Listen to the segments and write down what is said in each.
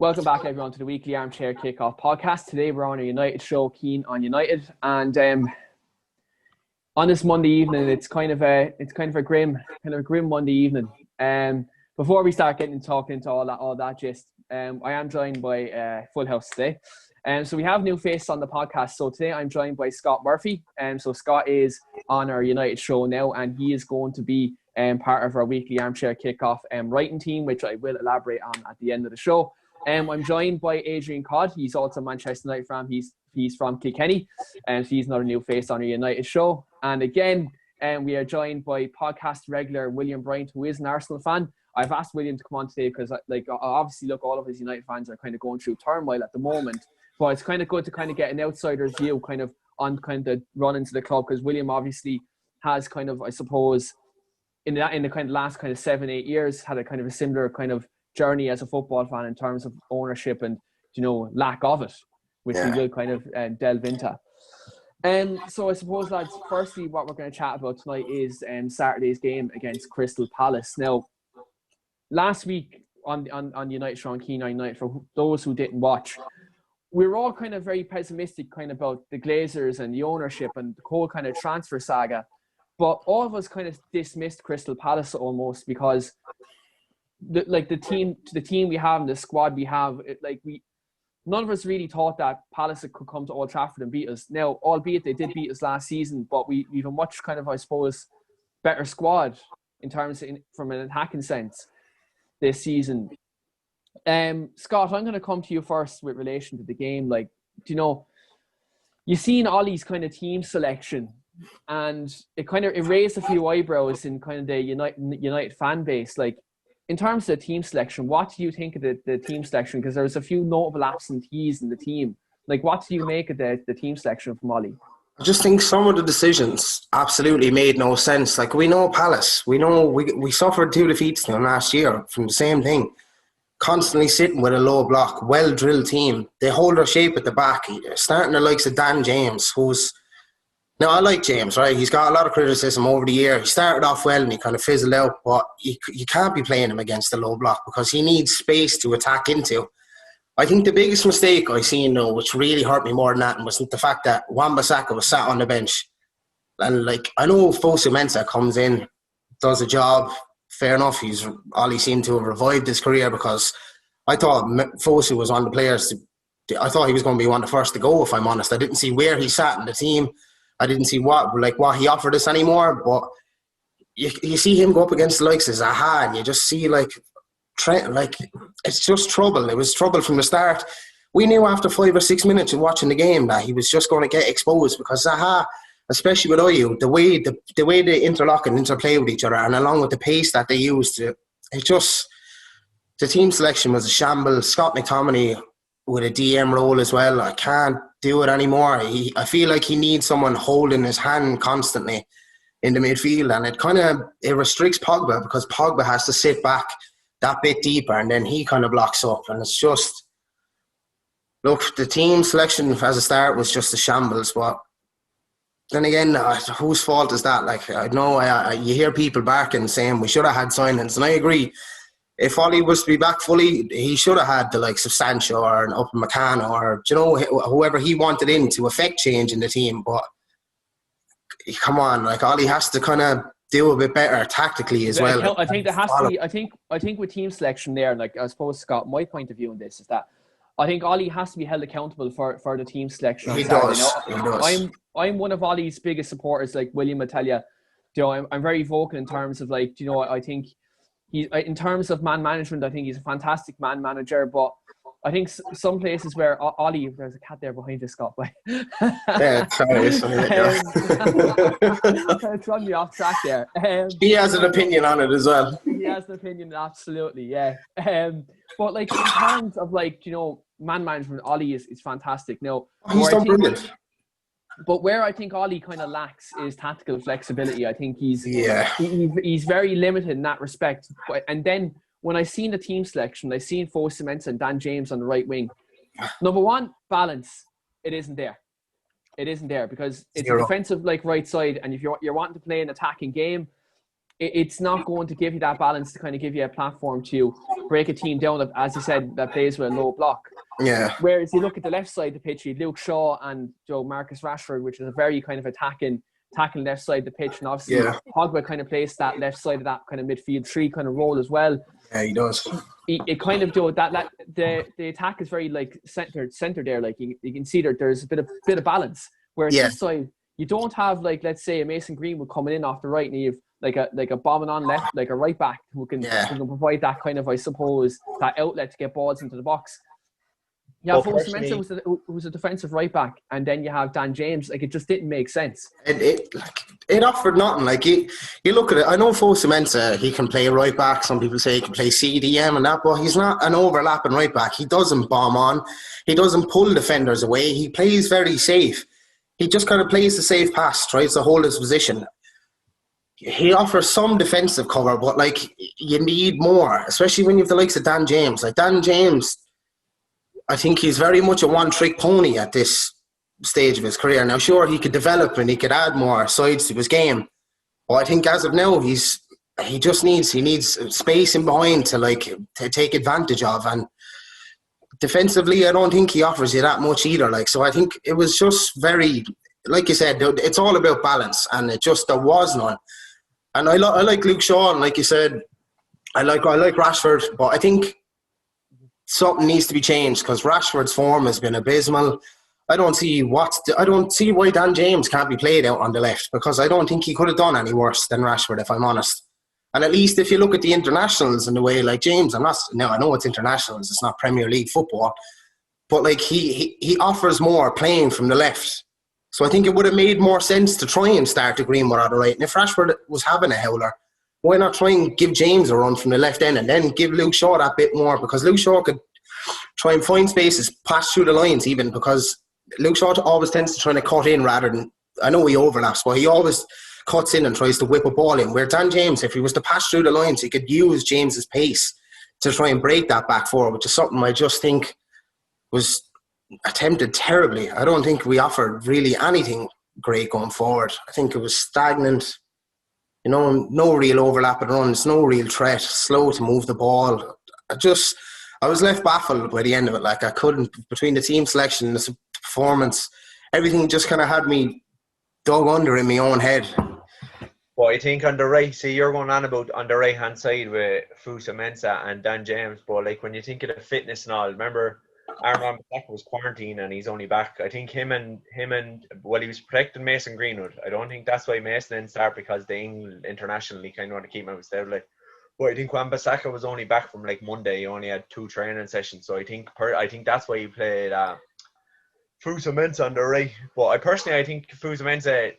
Welcome back, everyone, to the weekly Armchair Kickoff podcast. Today we're on a United show, Keane on United, and on this Monday evening, it's kind of a grim Monday evening. Before we start talking into all that gist, I am joined by Full House today. So we have new faces on the podcast. So today I'm joined by Scott Murphy. So Scott is on our United show now, and he is going to be part of our weekly Armchair Kickoff writing team, which I will elaborate on at the end of the show. I'm joined by Adrian. He's also a Manchester United fan. He's from Kilkenny, and he's another new face on our United show. And again, we are joined by podcast regular William Bryant, who is an Arsenal fan. I've asked William to come on today because, obviously, all of his United fans are kind of going through turmoil at the moment. But it's kind of good to kind of get an outsider's view kind of on kind of run into the club, because William obviously has kind of, I suppose, in the kind of last kind of 7-8 years, had a kind of a similar kind of journey as a football fan in terms of ownership and, lack of it, which we will kind of delve into. So I suppose, lads, firstly, what we're going to chat about tonight is Saturday's game against Crystal Palace. Now, last week on United Show and Keane on United, for those who didn't watch, we were all kind of very pessimistic kind of about the Glazers and the ownership and the whole kind of transfer saga. But all of us kind of dismissed Crystal Palace almost because the team we have and the squad we have, none of us really thought that Palace could come to Old Trafford and beat us. Now, albeit they did beat us last season, but we've a much kind of, I suppose, better squad in terms from an attacking sense this season. Scott, I'm going to come to you first with relation to the game. You've seen Ollie's kind of team selection, and it raised a few eyebrows in kind of the United fan base. In terms of the team selection, what do you think of the team selection? Because there was a few notable absentees in the team. What do you make of the team selection from Ollie? I just think some of the decisions absolutely made no sense. We know Palace. We know we suffered 2 defeats to them last year from the same thing. Constantly sitting with a low block, well-drilled team. They hold their shape at the back. Starting the likes of Dan James, who's... Now, I like James, right? He's got a lot of criticism over the year. He started off well and he kind of fizzled out, but you can't be playing him against the low block because he needs space to attack into. I think the biggest mistake I seen, though, which really hurt me more than that, was the fact that Wan-Bissaka was sat on the bench. And, I know Fosu-Mensah comes in, does a job. Fair enough. Ollie seemed to have revived his career, because I thought Fosu was one of the players. I thought he was going to be one of the first to go, if I'm honest. I didn't see where he sat in the team. I didn't see what he offered us anymore, but you see him go up against the likes of Zaha, and you just see Trent, it's just trouble. It was trouble from the start. We knew after 5 or 6 minutes of watching the game that he was just going to get exposed, because Zaha, especially with Ayew, the way they interlock and interplay with each other, and along with the pace that they used, the team selection was a shambles. Scott McTominay with a DM role as well. I can't do it anymore. I feel like he needs someone holding his hand constantly in the midfield, and it restricts Pogba, because Pogba has to sit back that bit deeper, and then he kind of blocks up, and it's just, look, the team selection as a start was just a shambles. But then again, whose fault is that? I know you hear people barking saying we should have had signings, and I agree. If Ollie was to be back fully, he should have had the likes of Sancho or an Upamecano or whoever he wanted in to affect change in the team. But come on, Ollie has to kind of do a bit better tactically as well. I think there has to be. I think with team selection there, I suppose, Scott, my point of view on this is that I think Ollie has to be held accountable for the team selection. He does. I'm one of Ollie's biggest supporters. Like William will tell you, I'm very vocal in terms of I think. In terms of man management, I think he's a fantastic man manager, but I think some places where Ollie, there's a cat there behind you, Scott. Yeah, sorry. Kind of thrown me off track there. He has an opinion on it as well. He has an opinion, absolutely, yeah. But in terms of man management, Ollie is fantastic. Now, he's done brilliant. But where I think Ollie kind of lacks is tactical flexibility. I think he's very limited in that respect. And then when I seen the team selection, I seen Fosu-Mensah and Dan James on the right wing. Number one, balance. It isn't there. It isn't there because it's a defensive right side, and if you're wanting to play an attacking game, it's not going to give you that balance to kind of give you a platform to break a team down, as you said, that plays with a low block. Yeah. Whereas you look at the left side of the pitch, you had Luke Shaw and Marcus Rashford, which is a very kind of attacking left side of the pitch. And obviously, Pogba kind of plays that left side of that kind of midfield three kind of role as well. Yeah, he does. It kind of, the attack is very like centered there. Like you can see there's a bit of balance. Whereas this side, you don't have, like, let's say a Mason Greenwood coming in off the right, and you have like a bombing on left, like a right back who can provide that kind of, I suppose, that outlet to get balls into the box. Yeah, Fosu Mensah was a defensive right back, and then you have Dan James. Like, it just didn't make sense. It offered nothing. Like, you look at it. I know Fosu Mensah, he can play right back. Some people say he can play CDM and that, but he's not an overlapping right back. He doesn't bomb on. He doesn't pull defenders away. He plays very safe. He just kind of plays the safe pass, tries to hold his position. He offers some defensive cover, but like, you need more, especially when you have the likes of Dan James. Like, Dan James, I think he's very much a one-trick pony at this stage of his career. Now, sure, he could develop and he could add more sides to his game, but I think as of now, he needs space in behind to take advantage of. And defensively, I don't think he offers you that much either. Like, so I think it was just very, like you said, it's all about balance, and there was none. And I like Luke Shaw, and like you said, I like Rashford, but I think something needs to be changed because Rashford's form has been abysmal. I don't see why Dan James can't be played out on the left, because I don't think he could have done any worse than Rashford, if I'm honest. And at least if you look at the internationals in the way, like James, I know it's internationals, it's not Premier League football, but like he offers more playing from the left. So I think it would have made more sense to try and start the Greenwood on the right. And if Rashford was having a howler, why not try and give James a run from the left end and then give Luke Shaw that bit more? Because Luke Shaw could try and find spaces, pass through the lines even, because Luke Shaw always tends to try to cut in rather than, I know he overlaps, but he always cuts in and tries to whip a ball in. Where Dan James, if he was to pass through the lines, he could use James's pace to try and break that back forward, which is something I just think was attempted terribly. I don't think we offered really anything great going forward. I think it was stagnant. No real overlapping runs, no real threat, slow to move the ball. I was left baffled by the end of it. Like, I couldn't, between the team selection and the performance, everything just kind of had me dug under in my own head. Well, I think on the right, see, you're going on about on the right-hand side with Fosu Mensah and Dan James, but like, when you think of the fitness and all, remember Armchair Kickoff was quarantined and he's only back. I think him and he was protecting Mason Greenwood. I don't think that's why Mason didn't start, because the England internationally kind of want to keep him out of like. But I think Wan-Bissaka was only back from like Monday. He only had 2 training sessions, so I think that's why he played Fosu Mensah on the right. But I think Fosu Mensah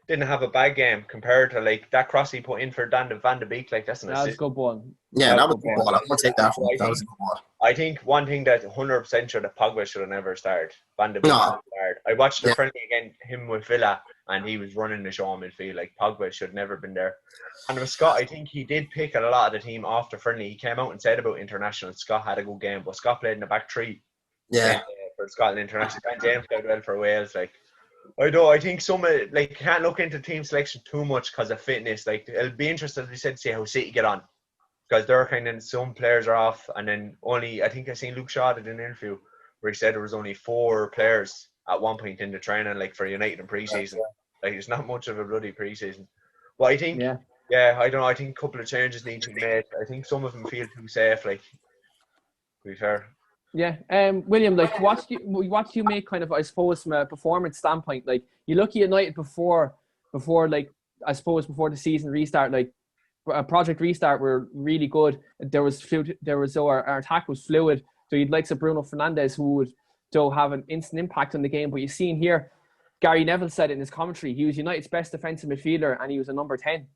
didn't have a bad game compared to like that cross he put in for Van de Beek. Like, that's an assist. That was a good ball. Yeah, that was a good ball. I'm going to take that from him. That was a good ball. I think one thing that 100% sure that Pogba should have never started. Van de Beek should have started. I watched the friendly again, him with Villa, and he was running the show in midfield. Like, Pogba should have never been there. And with Scott, I think he did pick a lot of the team off the friendly. He came out and said about international, Scott had a good game, but Scott played in the back three. Yeah. For Scotland international. And James played well for Wales. Like, I think some, like, you can't look into team selection too much because of fitness. Like, it'll be interesting, as we said, to see how City get on. Because they're kind of, some players are off, and then I think I seen Luke Shaw did an interview where he said there was only 4 players at one point in the training, like, for United in pre-season. Like, it's not much of a bloody pre-season. But I think, I don't know, I think a couple of changes need to be made. I think some of them feel too safe, like, to be fair. Yeah, William, like, what do you make kind of, I suppose, from a performance standpoint? Like, you look at United before, like, I suppose before the season restart, like, Project Restart were really good. Our attack was fluid. So you'd like Bruno Fernandes, who would have an instant impact on the game. But you've seen here, Gary Neville said it in his commentary, he was United's best defensive midfielder, and he was a number 10.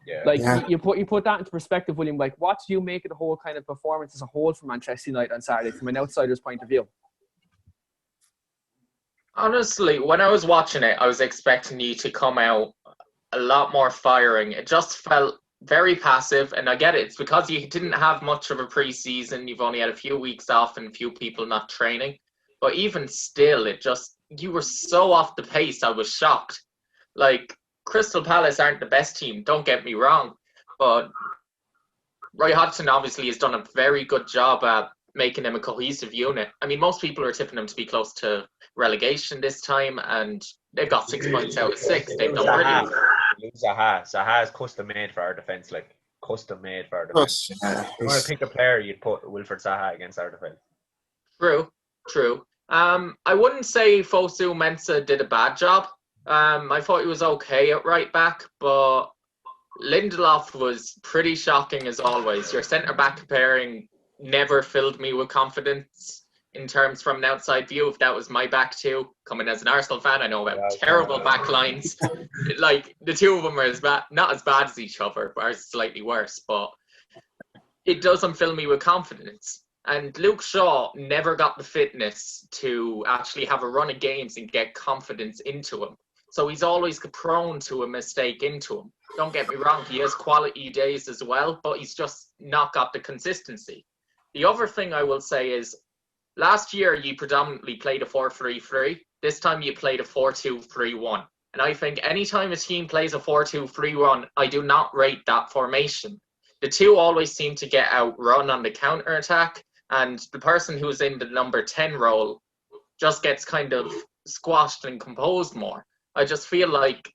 Yeah. Like, you put that into perspective, William. Like, what do you make of the whole kind of performance as a whole for Manchester United on Saturday, from an outsider's point of view? Honestly, when I was watching it, I was expecting you to come out a lot more firing. It just felt very passive, and I get it. It's because you didn't have much of a pre-season. You've only had a few weeks off and a few people not training. But even still, you were so off the pace. I was shocked. Like, Crystal Palace aren't the best team, don't get me wrong. but Roy Hodgson obviously has done a very good job at making them a cohesive unit. I mean, most people are tipping them to be close to relegation this time, and they've got 6 points out of 6. They've done brilliant. Zaha is custom made for our defence, like custom made for our defence. If you want to pick a player, you'd put Wilfred Zaha against our defence. True. I wouldn't say Fosu Mensah did a bad job. I thought he was okay at right back, but Lindelof was pretty shocking as always. Your centre-back pairing never filled me with confidence in terms from an outside view. If that was my back two, coming as an Arsenal fan, I know about terrible back lines. Like, the two of them are not as bad as each other, but are slightly worse. But it doesn't fill me with confidence. And Luke Shaw never got the fitness to actually have a run of games and get confidence into him. So he's always prone to a mistake into him. Don't get me wrong, he has quality days as well, but he's just not got the consistency. The other thing I will say is, last year you predominantly played a 4-3-3. This time you played a 4-2-3-1. And I think anytime a team plays a 4-2-3-1, I do not rate that formation. The two always seem to get outrun on the counter-attack, and the person who's in the number 10 role just gets kind of squashed and composed more. I just feel like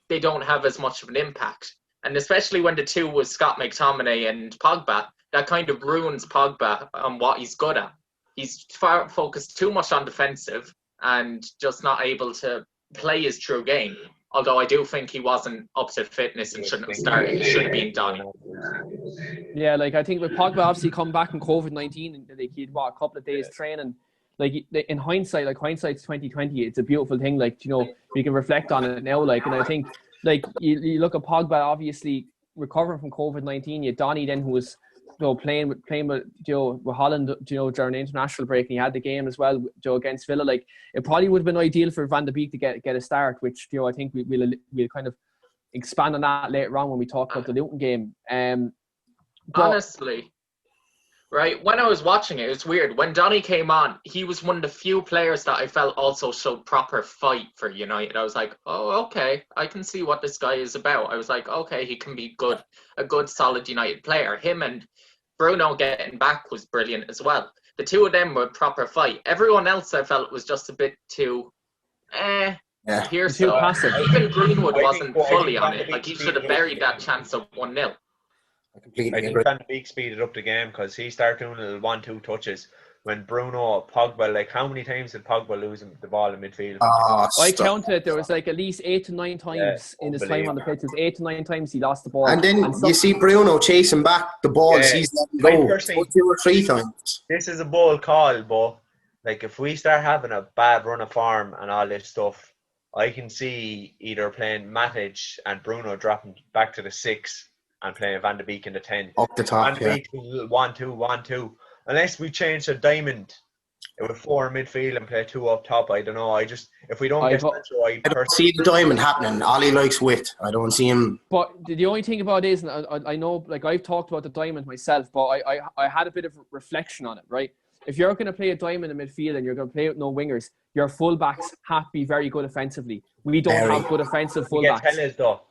they don't have as much of an impact. And especially when the two was Scott McTominay and Pogba, that kind of ruins Pogba on what he's good at. He's focused too much on defensive and just not able to play his true game. Although I do think he wasn't up to fitness and shouldn't have started. It should have been Donny. Yeah, like I think with Pogba obviously come back in COVID-19 and like he'd a couple of days training. Like in hindsight, like hindsight's 2020, it's a beautiful thing. Like, you know, you can reflect on it now. Like, and I think like you look at Pogba obviously recovering from COVID-19. You had Donny then who was, you know, playing with with Holland, you know, during the international break, and he had the game as well, against Villa. Like, it probably would have been ideal for Van de Beek to get a start, which, you know, I think we'll kind of expand on that later on when we talk about the Luton game. Honestly, right, when I was watching it, it was weird. When Donny came on, he was one of the few players that I felt also showed proper fight for United. I was like, oh, okay, I can see what this guy is about. I was like, okay, he can be a good, solid United player. Him and Bruno getting back was brilliant as well. The two of them were proper fight. Everyone else I felt was just a bit too, too passive. Even Greenwood wasn't fully on it. Like, he should have buried that chance of 1-0. I think Van de Beek speeded up the game because he started doing little 1-2 touches when Bruno, Pogba, like how many times did Pogba lose the ball in midfield? I counted it. There was like at least 8 to 9 times in his time on the pitch. It was 8 to 9 times he lost the ball. And then you see Bruno chasing back the balls. He's letting go 2 or 3 times. This is a bold call, but like if we start having a bad run of form and all this stuff, I can see either playing Matic and Bruno dropping back to the 6 and playing Van de Beek in the 10. Up the top, Van de Beek 1-2. Unless we change to diamond with 4 in midfield and play 2 up top, I don't know. If we don't get Sancho, I don't see the diamond happening. Ollie likes width. I don't see him. But the only thing about it is, I know, like I've talked about the diamond myself, but I had a bit of reflection on it, right? If you're going to play a diamond in midfield and you're going to play with no wingers, your fullbacks have to be very good offensively. We don't have good offensive fullbacks. Tellez though.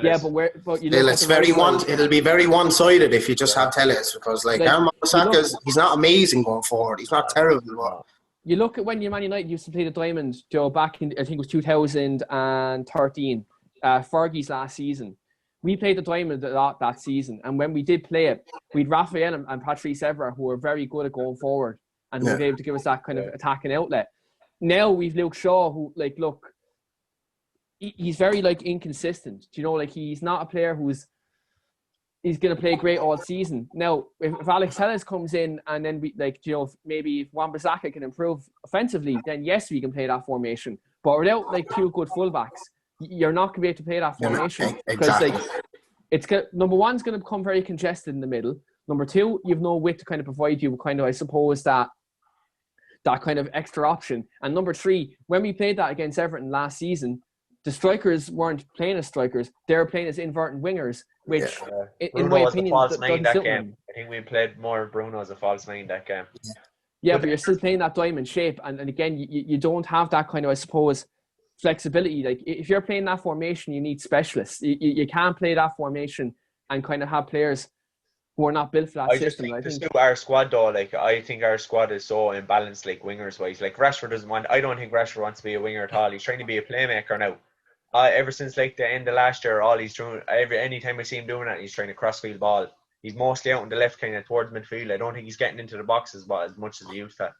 Yeah, but you look it'll be very one-sided if you just have Tellez, because like Saka's, he's not amazing going forward. He's not terrible. But you look at when Man United used to play the diamond, Joe, back in I think it was 2013, Fergie's last season. We played the diamond a lot that season, and when we did play it, we'd Raphael and Patrice Evras who were very good at going forward and who were able to give us that kind of attacking outlet. Now we've Luke Shaw, who he's very inconsistent. You know, like he's not a player he's going to play great all season. Now, if Alex Telles comes in and then we maybe if Wan-Bissaka can improve offensively, then yes, we can play that formation. But without 2 good fullbacks, you're not going to be able to play that formation because it's number one, it's going to become very congested in the middle. Number 2, you've no width to kind of provide you kind of, I suppose, that kind of extra option. And number 3, when we played that against Everton last season, the strikers weren't playing as strikers; they were playing as inverted wingers, which, in my opinion, doesn't suit them. I think we played more Bruno as a false 9 that game. Yeah, but you're still playing that diamond shape, and again, you don't have that kind of, I suppose, flexibility. Like if you're playing that formation, you need specialists. You can't play that formation and kind of have players who are not built for that I just system. think to suit our squad though, like I think our squad is so imbalanced, like wingers wise. Like Rashford doesn't want. I don't think Rashford wants to be a winger at all. He's trying to be a playmaker now. Ever since like the end of last year, all he's doing, anytime I see him doing that, he's trying to crossfield ball. He's mostly out on the left, kind of towards midfield. I don't think he's getting into the boxes as much as he used to.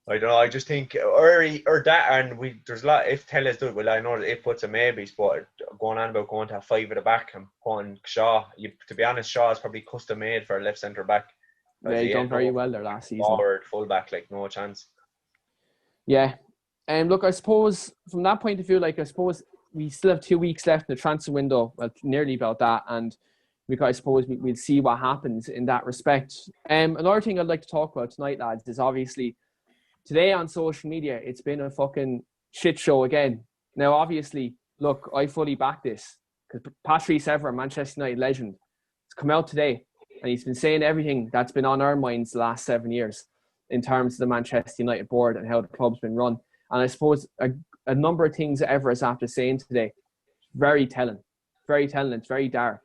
I don't know. I just think, there's a lot. If Tellez do it, well, I know that it puts a maybes, but going on about going to a 5 at the back and putting Shaw. To be honest, Shaw is probably custom made for a left centre back. Yeah, he done very well there last season. Forward, full back, like no chance. Yeah, and look, I suppose from that point of view, like I suppose we still have 2 weeks left in the transfer window. Well, nearly about that, and I suppose we'll see what happens in that respect. Another thing I'd like to talk about tonight, lads, is obviously. Today on social media, it's been a fucking shit show again. Now, obviously, look, I fully back this because Patrice Evras, Manchester United legend, has come out today and he's been saying everything that's been on our minds the last 7 years in terms of the Manchester United board and how the club's been run. And I suppose a number of things that Evras after saying today, very telling. It's very dark.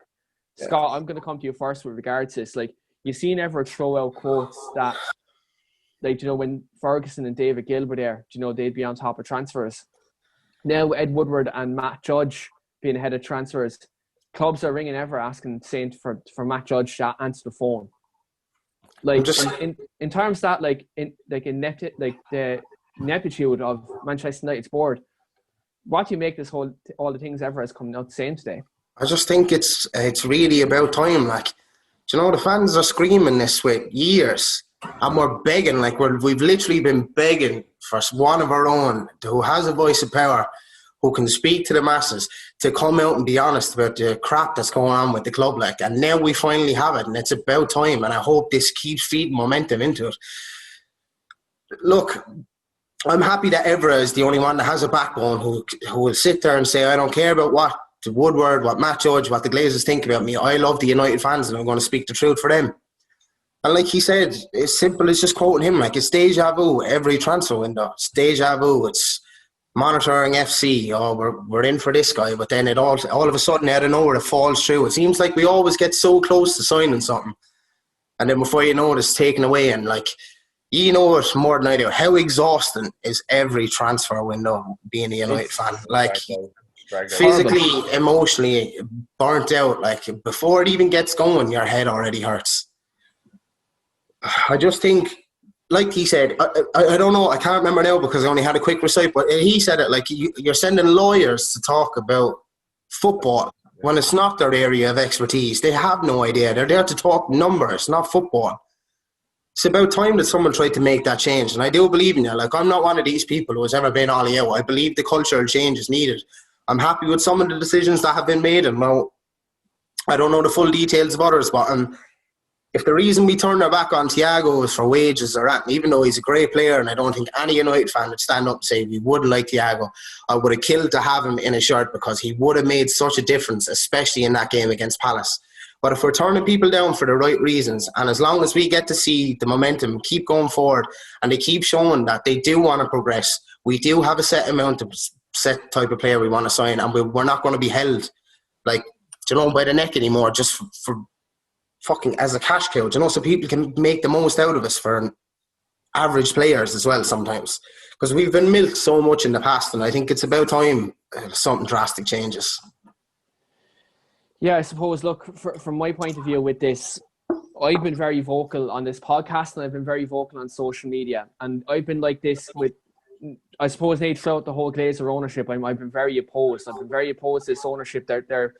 Yeah. Scott, I'm going to come to you first with regards to this. Like, you've seen Evras throw out quotes that, like, you know, when Ferguson and David Gill were there, you know, they'd be on top of transfers. Now Ed Woodward and Matt Judge being ahead of transfers, clubs are ringing saying for Matt Judge to answer the phone. Like in terms of that, the ineptitude of Manchester United's board. What do you make all the things Evras coming out saying today? I just think it's really about time. Like, do you know, the fans are screaming this with years. And we're begging, like we've literally been begging for one of our own who has a voice of power, who can speak to the masses, to come out and be honest about the crap that's going on with the club. Like, and now we finally have it, and it's about time. And I hope this keeps feeding momentum into it. Look, I'm happy that Evra is the only one that has a backbone who will sit there and say, I don't care about what the Woodward, what Matt Judge, what the Glazers think about me. I love the United fans, and I'm going to speak the truth for them. And like he said, it's simple as just quoting him. Like, it's deja vu every transfer window. It's deja vu. It's monitoring FC. Oh, we're in for this guy. But then it all of a sudden, out of nowhere, it falls through. It seems like we always get so close to signing something. And then before you know it, it's taken away. And like, you know it more than I do. How exhausting is every transfer window being a United fan? Like, physically, emotionally burnt out. Like, before it even gets going, your head already hurts. I just think, like he said, I don't know, I can't remember now because I only had a quick recite, but he said it like you're sending lawyers to talk about football when it's not their area of expertise. They have no idea. They're there to talk numbers, not football. It's about time that someone tried to make that change, and I do believe in it. Like, I'm not one of these people who has ever been all out. I believe the cultural change is needed. I'm happy with some of the decisions that have been made, and now I don't know the full details of others, but if the reason we turned our back on Thiago is for wages or that, even though he's a great player, and I don't think any United fan would stand up and say we wouldn't like Thiago, I would have killed to have him in a shirt because he would have made such a difference, especially in that game against Palace. But if we're turning people down for the right reasons, and as long as we get to see the momentum keep going forward and they keep showing that they do want to progress, we do have a set type of player we want to sign, and we're not going to be held, like, you know, by the neck anymore just for fucking as a cash cow, you know, so people can make the most out of us for average players as well sometimes, because we've been milked so much in the past, and I think it's about time something drastic changes. Yeah, I suppose, look, from my point of view with this, I've been very vocal on this podcast and I've been very vocal on social media, and I've been like this with, I suppose, throughout the whole Glazer ownership. I've been very opposed. I've been very opposed to this ownership. They're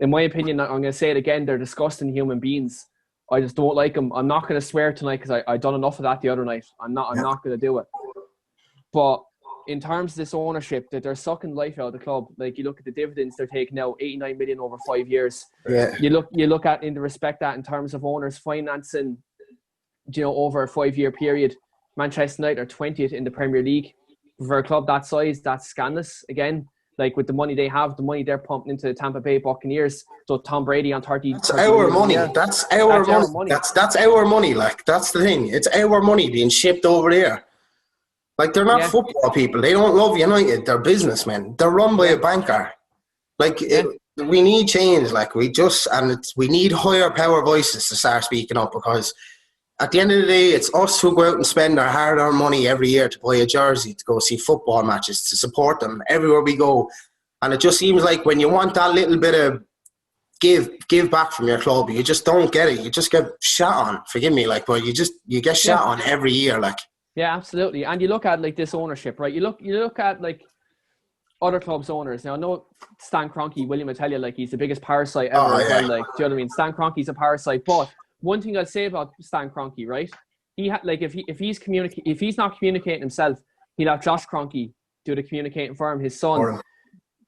in my opinion, I'm going to say it again, they're disgusting human beings. I just don't like them. I'm not going to swear tonight because I done enough of that the other night. I'm not going to do it. But in terms of this ownership, that they're sucking life out of the club. Like, you look at the dividends they're taking out, 89 million over 5 years. Yeah. You look at in the respect that in terms of owners financing, you know, over a 5-year period, Manchester United are 20th in the Premier League. For a club that size, that's scandalous. Again, like, with the money they have, the money they're pumping into the Tampa Bay Buccaneers. So Tom Brady on 30. That's our money. That's our money. That's our money. Like, that's the thing. It's our money being shipped over there. Like, they're not football people. They don't love United. They're businessmen. They're run by a banker. Like, we need change. Like we need higher power voices to start speaking up, because at the end of the day, it's us who go out and spend our hard-earned money every year to buy a jersey, to go see football matches, to support them everywhere we go. And it just seems like when you want that little bit of give back from your club, you just don't get it. You just get shot on. Forgive me, like, but you get shot on every year, like. Yeah, absolutely. And you look at like this ownership, right? You look at like other clubs' owners. Now, I know Stan Kroenke, William, I tell you, like, he's the biggest parasite ever. Well, like, do you know what I mean? Stan Kroenke's a parasite. But one thing I'd say about Stan Kroenke, right? He like if he's not communicating himself, he'll have Josh Kroenke do the communicating for him, his son.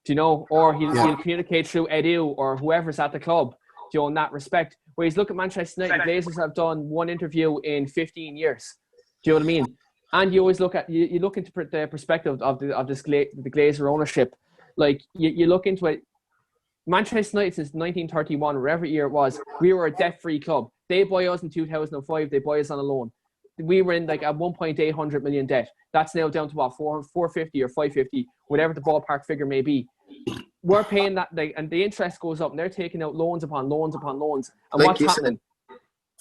Do you know? Or he'll communicate through Edu or whoever's at the club. Do you know, in that respect? Whereas look at Manchester United, the Glazers have done one interview in 15 years. Do you know what I mean? And you always look at you look into the perspective of the Glazer ownership. Like you look into it. Manchester United since 1931, whatever year it was, we were a debt-free club. They buy us in 2005. They buy us on a loan. We were in like a 1.8 million debt. That's now down to what, 450 or 550, whatever the ballpark figure may be. We're paying that, and the interest goes up, and they're taking out loans upon loans upon loans. And like what's happening?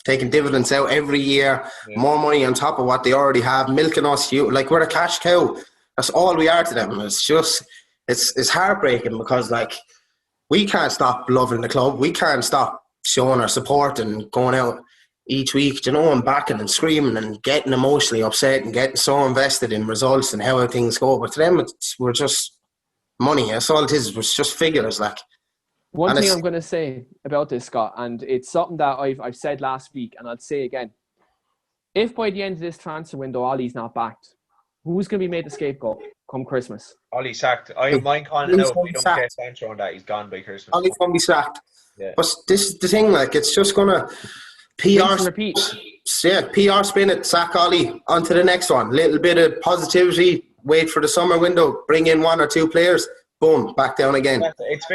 Taking dividends out every year, more money on top of what they already have, milking us. Like, we're a cash cow. That's all we are to them. It's just, it's heartbreaking, because like, we can't stop loving the club. We can't stop showing our support and going out each week, you know, and backing and screaming and getting emotionally upset and getting so invested in results and how things go. But to them, we're just money. That's all it is. It's just figures, like. One thing I'm going to say about this, Scott, and it's something that I've said last week, and I'd say again. If by the end of this transfer window, Ollie's not backed, who's going to be made the scapegoat come Christmas? Ollie sacked. I don't mind calling it out. We don't get Sancho on that. He's gone by Christmas. Ollie's going to be sacked. Yeah. But this is the thing, like, it's just going to PR repeat. Yeah, PR spin it, sack Ollie, on to the next one. Little bit of positivity, wait for the summer window, bring in one or two players. Boom, back down again. It's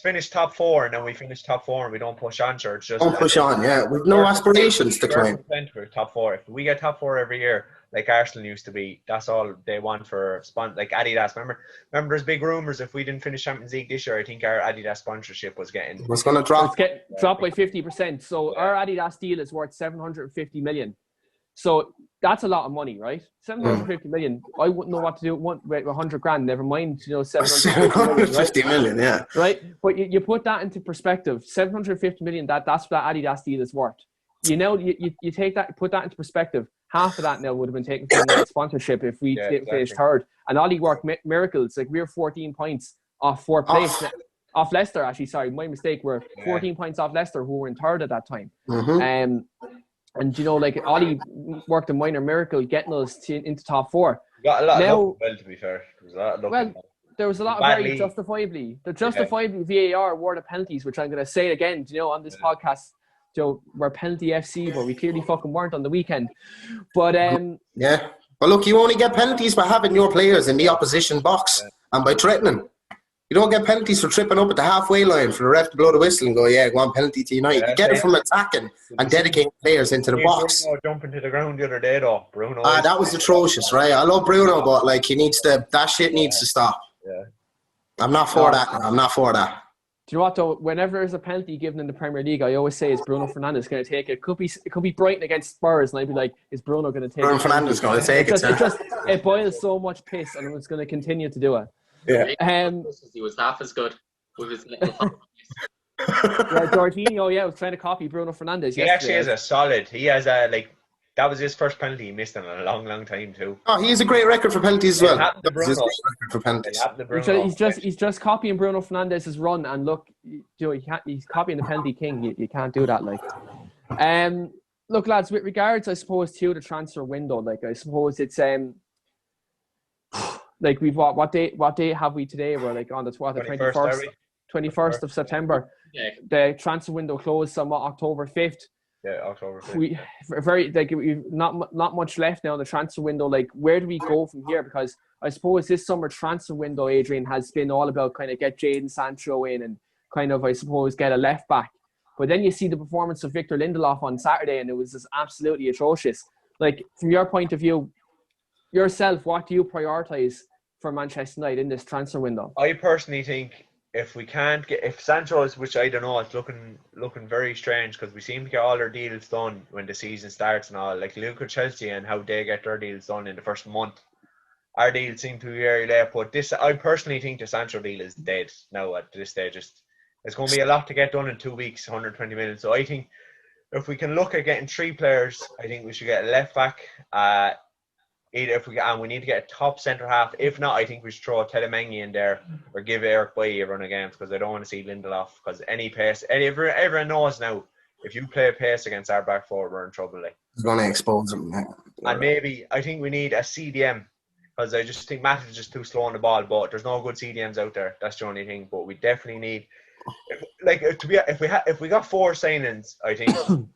finished top four, and then we finish top four, and we don't push on, sure. It's just don't push on, yeah. We've no aspirations to climb. For top four. If we get top four every year, like Arsenal used to be, that's all they want for like Adidas. Remember, there's big rumours if we didn't finish Champions League this year, I think our Adidas sponsorship was going to drop. Drop by 50%. So our Adidas deal is worth 750 million. So that's a lot of money, right? 750 million. I wouldn't know what to do with 100 grand. Never mind, 750 million, yeah. Right, but you put that into perspective. 750 million. That's what that Adidas deal is worth. You take that, put that into perspective. Half of that now would have been taken from that sponsorship if we finished third. And Ollie worked miracles. Like, we're 14 points off fourth place. Off Leicester, actually. Sorry, my mistake. We're 14 points off Leicester, who were in third at that time. And like, Ollie worked a minor miracle getting us into top four. Got a lot of luck, well, to be fair. There was a lot of very justifiably. The VAR awarded penalties, which I'm going to say again, on this podcast. We're penalty FC, but we clearly fucking weren't on the weekend. But yeah. Well, look, you only get penalties by having your players in the opposition box and by threatening. You don't get penalties for tripping up at the halfway line for the ref to blow the whistle and go, go on, penalty to United. You get it from attacking and dedicating players into the box. Bruno jumping to the ground the other day, though. Bruno. That was atrocious, right? I love Bruno, but like, that shit needs to stop. Yeah. I'm not for that. I'm not for that. Do you know what, though? Whenever there's a penalty given in the Premier League, I always say, is Bruno Fernandes going to take it? It could be Brighton against Spurs, and I'd be like, is Bruno going to take it? Bruno Fernandes going to take it. It boils so much piss, and it's going to continue to do it. Yeah. He was half as good with his little Jorginho, was trying to copy Bruno Fernandes. He actually has a solid. He has that was his first penalty he missed in a long, long time too. Oh, he has a great record for penalties as well. He's just copying Bruno Fernandes' run, and look, he's copying the penalty king. You can't do that, like. Look, lads, with regards, I suppose, to the transfer window, like, I suppose it's like, we've what date have we today? We're like on the 21st of September. Yeah. The transfer window closed somewhat October 5th. Yeah, October 5th. We've not much left now in the transfer window. Like, where do we go from here? Because I suppose this summer transfer window, Adrian, has been all about kind of get Jadon Sancho in and kind of, I suppose, get a left back. But then you see the performance of Victor Lindelof on Saturday, and it was just absolutely atrocious. Like, from your point of view, yourself, what do you prioritise for Manchester United in this transfer window? I personally think if we can't get, if Sancho's, which I don't know, it's looking very strange because we seem to get all our deals done when the season starts and all. Like look at Chelsea and how they get their deals done in the first month. Our deals seem to be very late, but this, I personally think the Sancho deal is dead now at this stage. It's going to be a lot to get done in 2 weeks, 120 million. So I think if we can look at getting 3 players, I think we should get a left back. Either if we need to get a top centre half. If not, I think we should throw Telemengi in there or give Eric Bailly a run of games because I don't want to see Lindelof because any pace. Everyone knows now if you play pace against our back four, we're in trouble. Like It's going to expose them. and maybe I think we need a CDM because I just think Matt is just too slow on the ball. But there's no good CDMs out there. That's the only thing. But we definitely need. If we got 4 signings, I think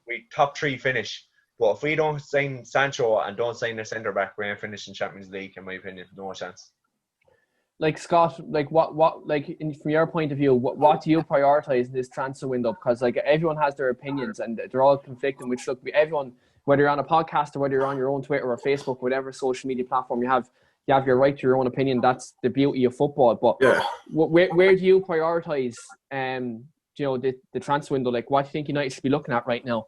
we top 3 finish. But if we don't sign Sancho and don't sign the centre back, we ain't finishing Champions League. In my opinion, no chance. Like Scott, like what from your point of view, what do you prioritize in this transfer window? Because like everyone has their opinions and they're all conflicting. Which look, everyone, whether you're on a podcast or whether you're on your own Twitter or Facebook, whatever social media platform you have your right to your own opinion. That's the beauty of football. But Yeah. where do you prioritize? The transfer window. Like, what do you think United should be looking at right now?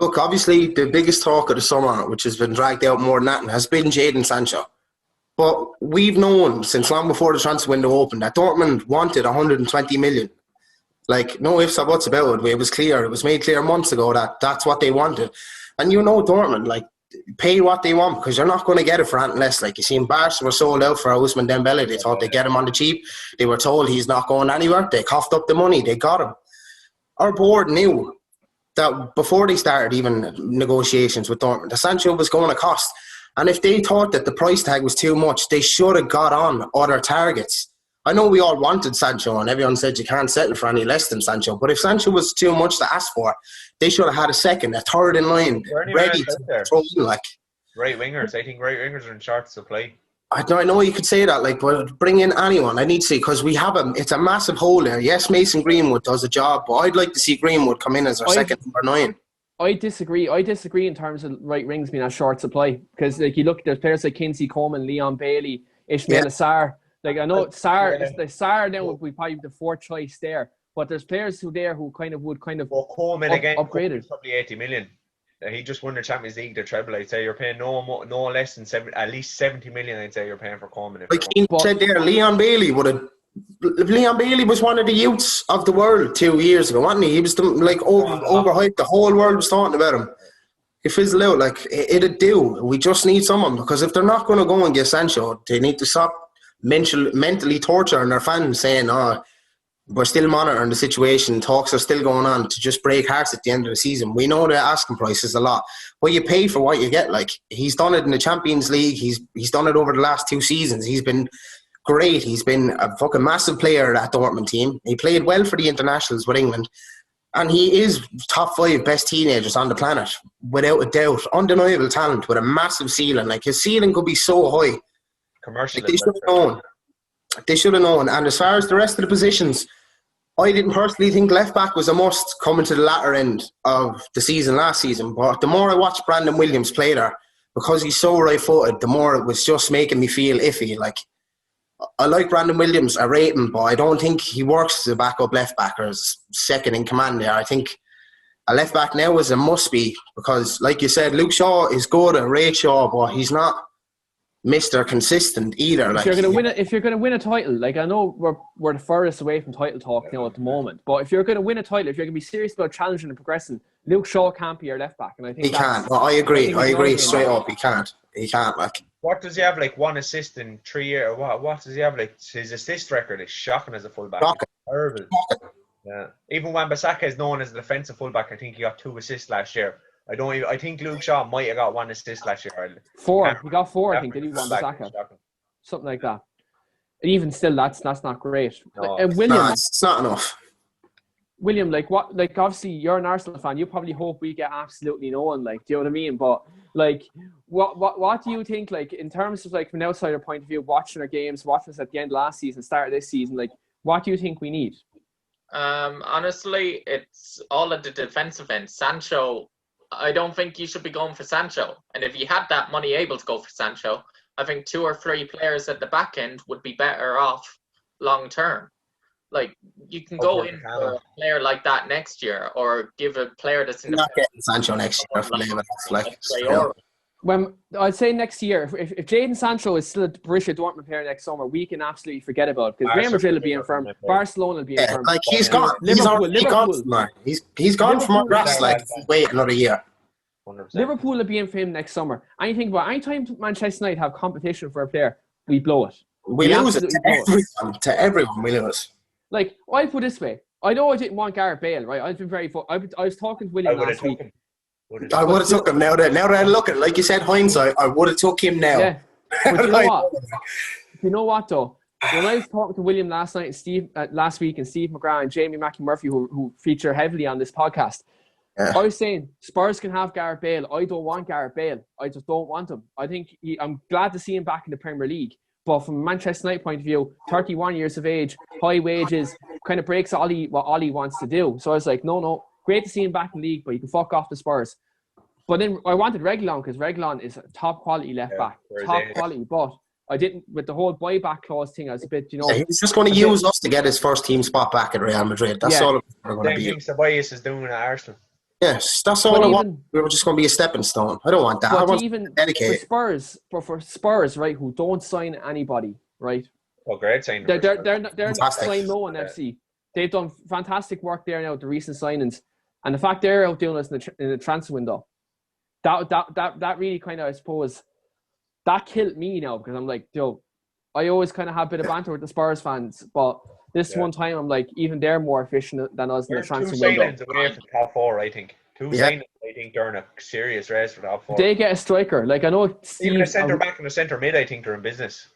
Look, obviously, the biggest talk of the summer, which has been dragged out more than that, has been Jadon Sancho. But we've known since long before the transfer window opened that Dortmund wanted 120 million. Like, no ifs or buts about it. It was clear. It was made clear months ago that that's what they wanted. And you know Dortmund, like, pay what they want because you're not going to get it for anything less. Like, you seen Barca were sold out for Ousmane Dembele. They thought they'd get him on the cheap. They were told he's not going anywhere. They coughed up the money. They got him. Our board knew that before they started even negotiations with Dortmund, the Sancho was going to cost. And if they thought that the price tag was too much, they should have got on other targets. I know we all wanted Sancho and everyone said you can't settle for any less than Sancho. But if Sancho was too much to ask for, they should have had a second, a third in line, ready to throw in like. Right wingers. I think right wingers are in short supply. I know you could say that, like, but bring in anyone. I need to see, because we have it's a massive hole there. Yes, Mason Greenwood does a job, but I'd like to see Greenwood come in as our second number 9. I disagree in terms of right wings being a short supply. Because, like, you look, there's players like Kinsey Coleman, Leon Bailey, Ishmael Sarr. Like, I know Sarr now would be probably the 4th choice there. But there's players who would Well, Coleman again, upgraded. Probably 80 million. He just won the Champions League, the treble. I'd say you're paying no less than at least 70 million. I'd say you're paying for Coleman. Like Keane said there, Leon Bailey was one of the youths of the world 2 years ago, wasn't he? He was overhyped. The whole world was talking about him. He fizzled out. Like, it'd do. We just need someone, because if they're not going to go and get Sancho, they need to stop mentally torturing their fans, saying, we're still monitoring the situation, talks are still going on, to just break hearts at the end of the season. We know the asking price is a lot, but you pay for what you get. Like, he's done it in the Champions League, he's done it over the last 2 seasons. He's been great. He's been a fucking massive player at that Dortmund team. He played well for the internationals with England, and he is top 5 best teenagers on the planet, without a doubt. Undeniable talent with a massive ceiling. Like, his ceiling could be so high. Commercial. Like, they should have known. And as far as the rest of the positions, I didn't personally think left back was a must coming to the latter end of the season last season. But the more I watched Brandon Williams play there, because he's so right-footed, the more it was just making me feel iffy. Like, I like Brandon Williams, I rate him, but I don't think he works as a backup left back or as second in command there. I think a left back now is a must-be, because, like you said, Luke Shaw is good, and Ray Shaw, but he's not Mr. Consistent either. If you're going to win a title, like, I know we're the furthest away from title talk now at the moment, but if you're going to win a title, if you're going to be serious about challenging and progressing, Luke Shaw can't be your left back, and I think he can't. Well, I agree straight up. He can't. Like, what does he have? Like 1 assist in 3 years? What does he have? Like, his assist record is shocking as a fullback. Terrible. Yeah. Even Wan-Bissaka is known as a defensive fullback. I think he got 2 assists last year. I think Luke Shaw might have got 1 assist last year. 4. He got 4, I think, did he? Wan-Bissaka. Something like that. And even still, that's not great. No. William, it's not enough. William, like, what? Like, obviously, you're an Arsenal fan. You probably hope we get absolutely no one. Like, do you know what I mean? But like, what do you think? Like, in terms of, like, from an outsider point of view, watching our games, watching us at the end of last season, start of this season, like, what do you think we need? Honestly, it's all at the defensive end. Sancho, I don't think you should be going for Sancho. And if you had that money able to go for Sancho, I think 2 or 3 players at the back end would be better off long term. Like, you can go in for a player like that next year, or give a player that's in You're not getting Sancho next year for living like When I'd say next year, if Jadon Sancho is still a Borussia Dortmund player next summer, we can absolutely forget about it, because Real Madrid will be infirm, Barcelona will be infirm. Like, he's gone. He's gone from our grass. Like, wait another year. 100%. Liverpool will be in for him next summer. And you think about anytime Manchester United have competition for a player, we blow it. We lose it to everyone. We lose. Like, I'll put it this way. I know I didn't want Gareth Bale, right? I've been very. I was talking to William last week. I would have took him now. That I look at it, like you said, hindsight, I would have took him now. Yeah. But you know what? You know what though? When I was talking to William last week, and Steve McGrath and Jamie Murphy, who feature heavily on this podcast, I was saying Spurs can have Gareth Bale. I don't want Gareth Bale. I just don't want him. I think I'm glad to see him back in the Premier League. But from a Manchester United point of view, 31 years of age, high wages, kind of breaks what Ollie wants to do. So I was like, no, great to see him back in the league, but you can fuck off the Spurs. But then I wanted Reguilon, because Reguilon is a top quality left back. Top quality. But I didn't, with the whole buyback clause thing, I was a bit, he's just going to use us to get his first team spot back at Real Madrid. That's all we're going to be. Ceballos is doing at Arsenal. Yes, that's all I want. We were just going to be a stepping stone. I don't want that. I want even dedicated. For Spurs, right, who don't sign anybody, right? Oh, great signing. They're not signing no one FC. They've done fantastic work there now with the recent signings, and the fact they're out doing us in the transfer window, that really kind of, I suppose, that killed me now, because I'm like, I always kind of have a bit of banter with the Spurs fans, but this one time I'm like, even they're more efficient than us in the transfer window. 2 signings away from top 4, I think. 2 signings, I think they're in a serious race for top 4. They get a striker. Like, I know even a centre back and a centre mid, I think they're in business.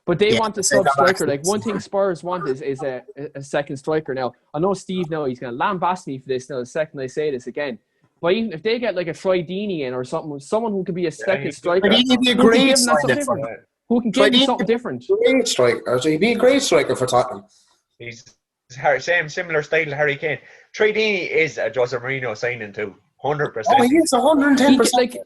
But they want a sub striker. Like, one thing Spurs want is a second striker. Now, I know Steve now, he's going to lambast me for this now the second I say this again. But even if they get like a Troy Deeney in, or someone who could be a second striker, he'd be a great signing for them. Who can give him something different? Great striker. He'd be a great striker for Tottenham. He's similar style to Harry Kane. Troy Deeney is a Jose Mourinho signing too, 100%. Oh, he is 110%. Like,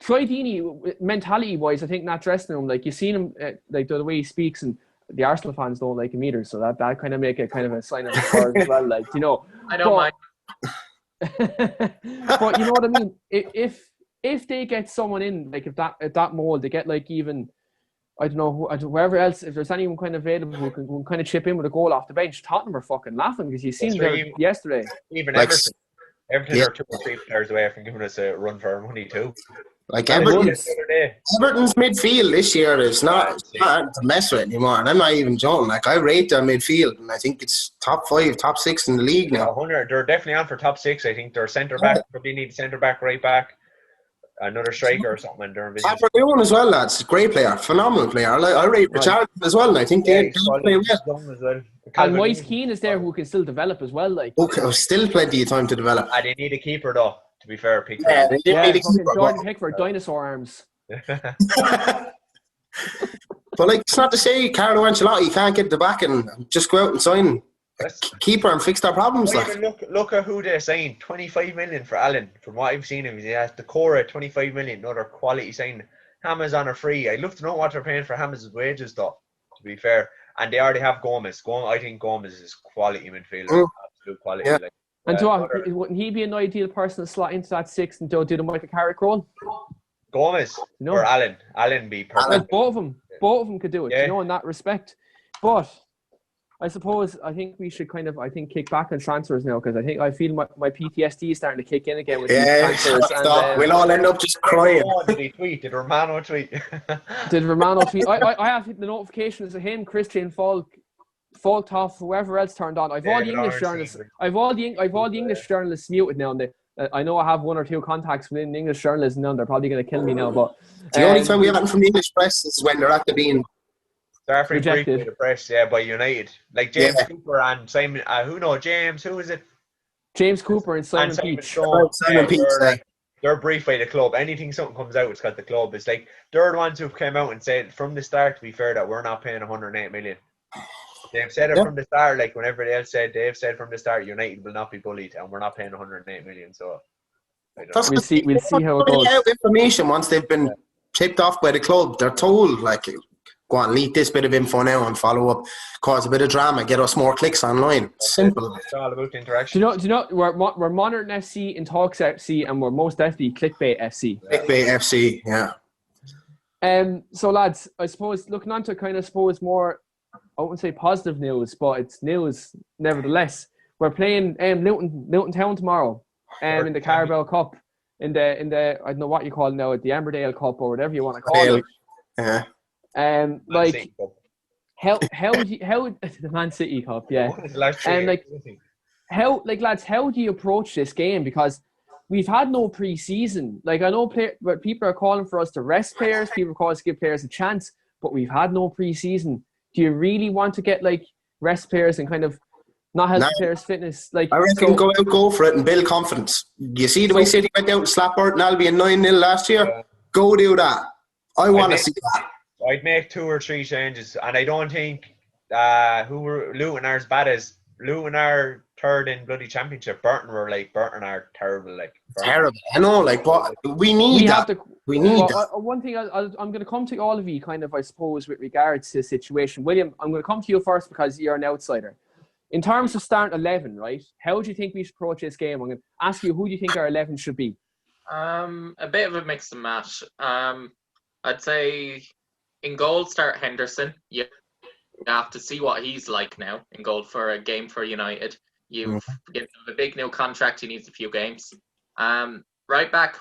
Troy Deeney, mentality-wise, I think not dressing room. Like, you've seen him, like the way he speaks, and the Arsenal fans don't like him either. So that kind of make it kind of a sign of the Spurs as well. Like, I don't mind. But you know what I mean? If they get someone in, like if that mold, they get like even, I don't know, whoever else, if there's anyone kind of available who can kind of chip in with a goal off the bench, Tottenham are fucking laughing, because you seen them yesterday. Even Everton are 2 or 3 players away from giving us a run for our money too. Like, Everton's midfield this year is not to mess with anymore, and I'm not even joking. Like, I rate their midfield, and I think it's top 5, top 6 in the league now. 100. They're definitely on for top 6. I think they're centre back. Probably need centre back, right back, another striker or something. And they're Aberdeen as well, lads. Great player, phenomenal player. I rate Richard as well, and I think they play well. And Moise Keane is there, who can still develop as well. Like, still plenty of time to develop. They need a keeper though. To be fair, Pickford. Jordan Pickford, dinosaur arms. But like, it's not to say Carlo Ancelotti can't get the back and just go out and sign a keeper and fix their problems. Like, look at who they're saying. 25 million for Allen. From what I've seen him, he has the core at 25 million. Another quality sign. Hammers on a free. I'd love to know what they're paying for Hammers' wages though, to be fair. And they already have Gomez. I think Gomez is quality midfielder. Absolute quality. Yeah. Like, and wouldn't he be an ideal person to slot into that 6 and do the Michael Carrick role? Gomez or Allen? Allen be perfect. Both of them could do it, in that respect. But I suppose I think we should kind of kick back on transfers now, because I feel my PTSD is starting to kick in again with these transfers. We'll all end up just crying. Did he tweet? Did Romano tweet? Did Romano tweet? I have the notifications of him, Christian Falktoff, whoever else turned on. I've all the English journalists. I've all the English journalists muted now. And I know I have 1 or 2 contacts within English journalism now. They're probably going to kill me now. But the only time we have it from the English press is when they're after being rejected by the press, by United. Like James Cooper and Simon. James. Who is it? James Cooper and Simon Peach. Simon Peach. They're briefed by the club. Something comes out, it's got the club. It's like they're the ones who came out and said from the start, to be fair, that we're not paying 108 million. They've said it from the start, like when everybody else said, they've said from the start, United will not be bullied, and we're not paying 108 million. So we'll see how it goes. Out information once they've been tipped off by the club. They're told, like, Go on, leak this bit of info now and follow up. Cause a bit of drama, get us more clicks online. Simple. It's all about the interaction. Do you know? We're Modern FC and Talks FC, and we're most definitely Clickbait FC. Clickbait FC, yeah. So lads, I suppose looking on to kind of more, I wouldn't say positive news, but it's news nevertheless. We're playing Luton Town tomorrow, in the Carabao Cup, in the I don't know what you call it now, the Emberdale Cup or whatever you want to call it. Yeah. Like how the Man City Cup, yeah. And lads, how do you approach this game? Because we've had no pre-season. Like I know people are calling for us to rest players, people are calling us to give players a chance, but we've had no pre-season. Do you really want to get like rest players and kind of not help players' fitness? Like I reckon go for it and build confidence. You see the way City went out and slapped Burton Albion 9-0 last year? Go do that. I want to see that. I'd make 2 or 3 changes, and I don't think Luton are as bad as Luton are third in bloody championship. Burton are terrible. Terrible. I know, like, but we need that. We need that. One thing I'm going to come to all of you, kind of, I suppose, with regards to the situation. William, I'm going to come to you first because you're an outsider. In terms of starting 11, right? How do you think we should approach this game? I'm going to ask you, who do you think our 11 should be? A bit of a mix and match. I'd say in goal, start Henderson. You have to see what he's like now in goal for a game for United. You've given him a big new contract. He needs a few games. Right back,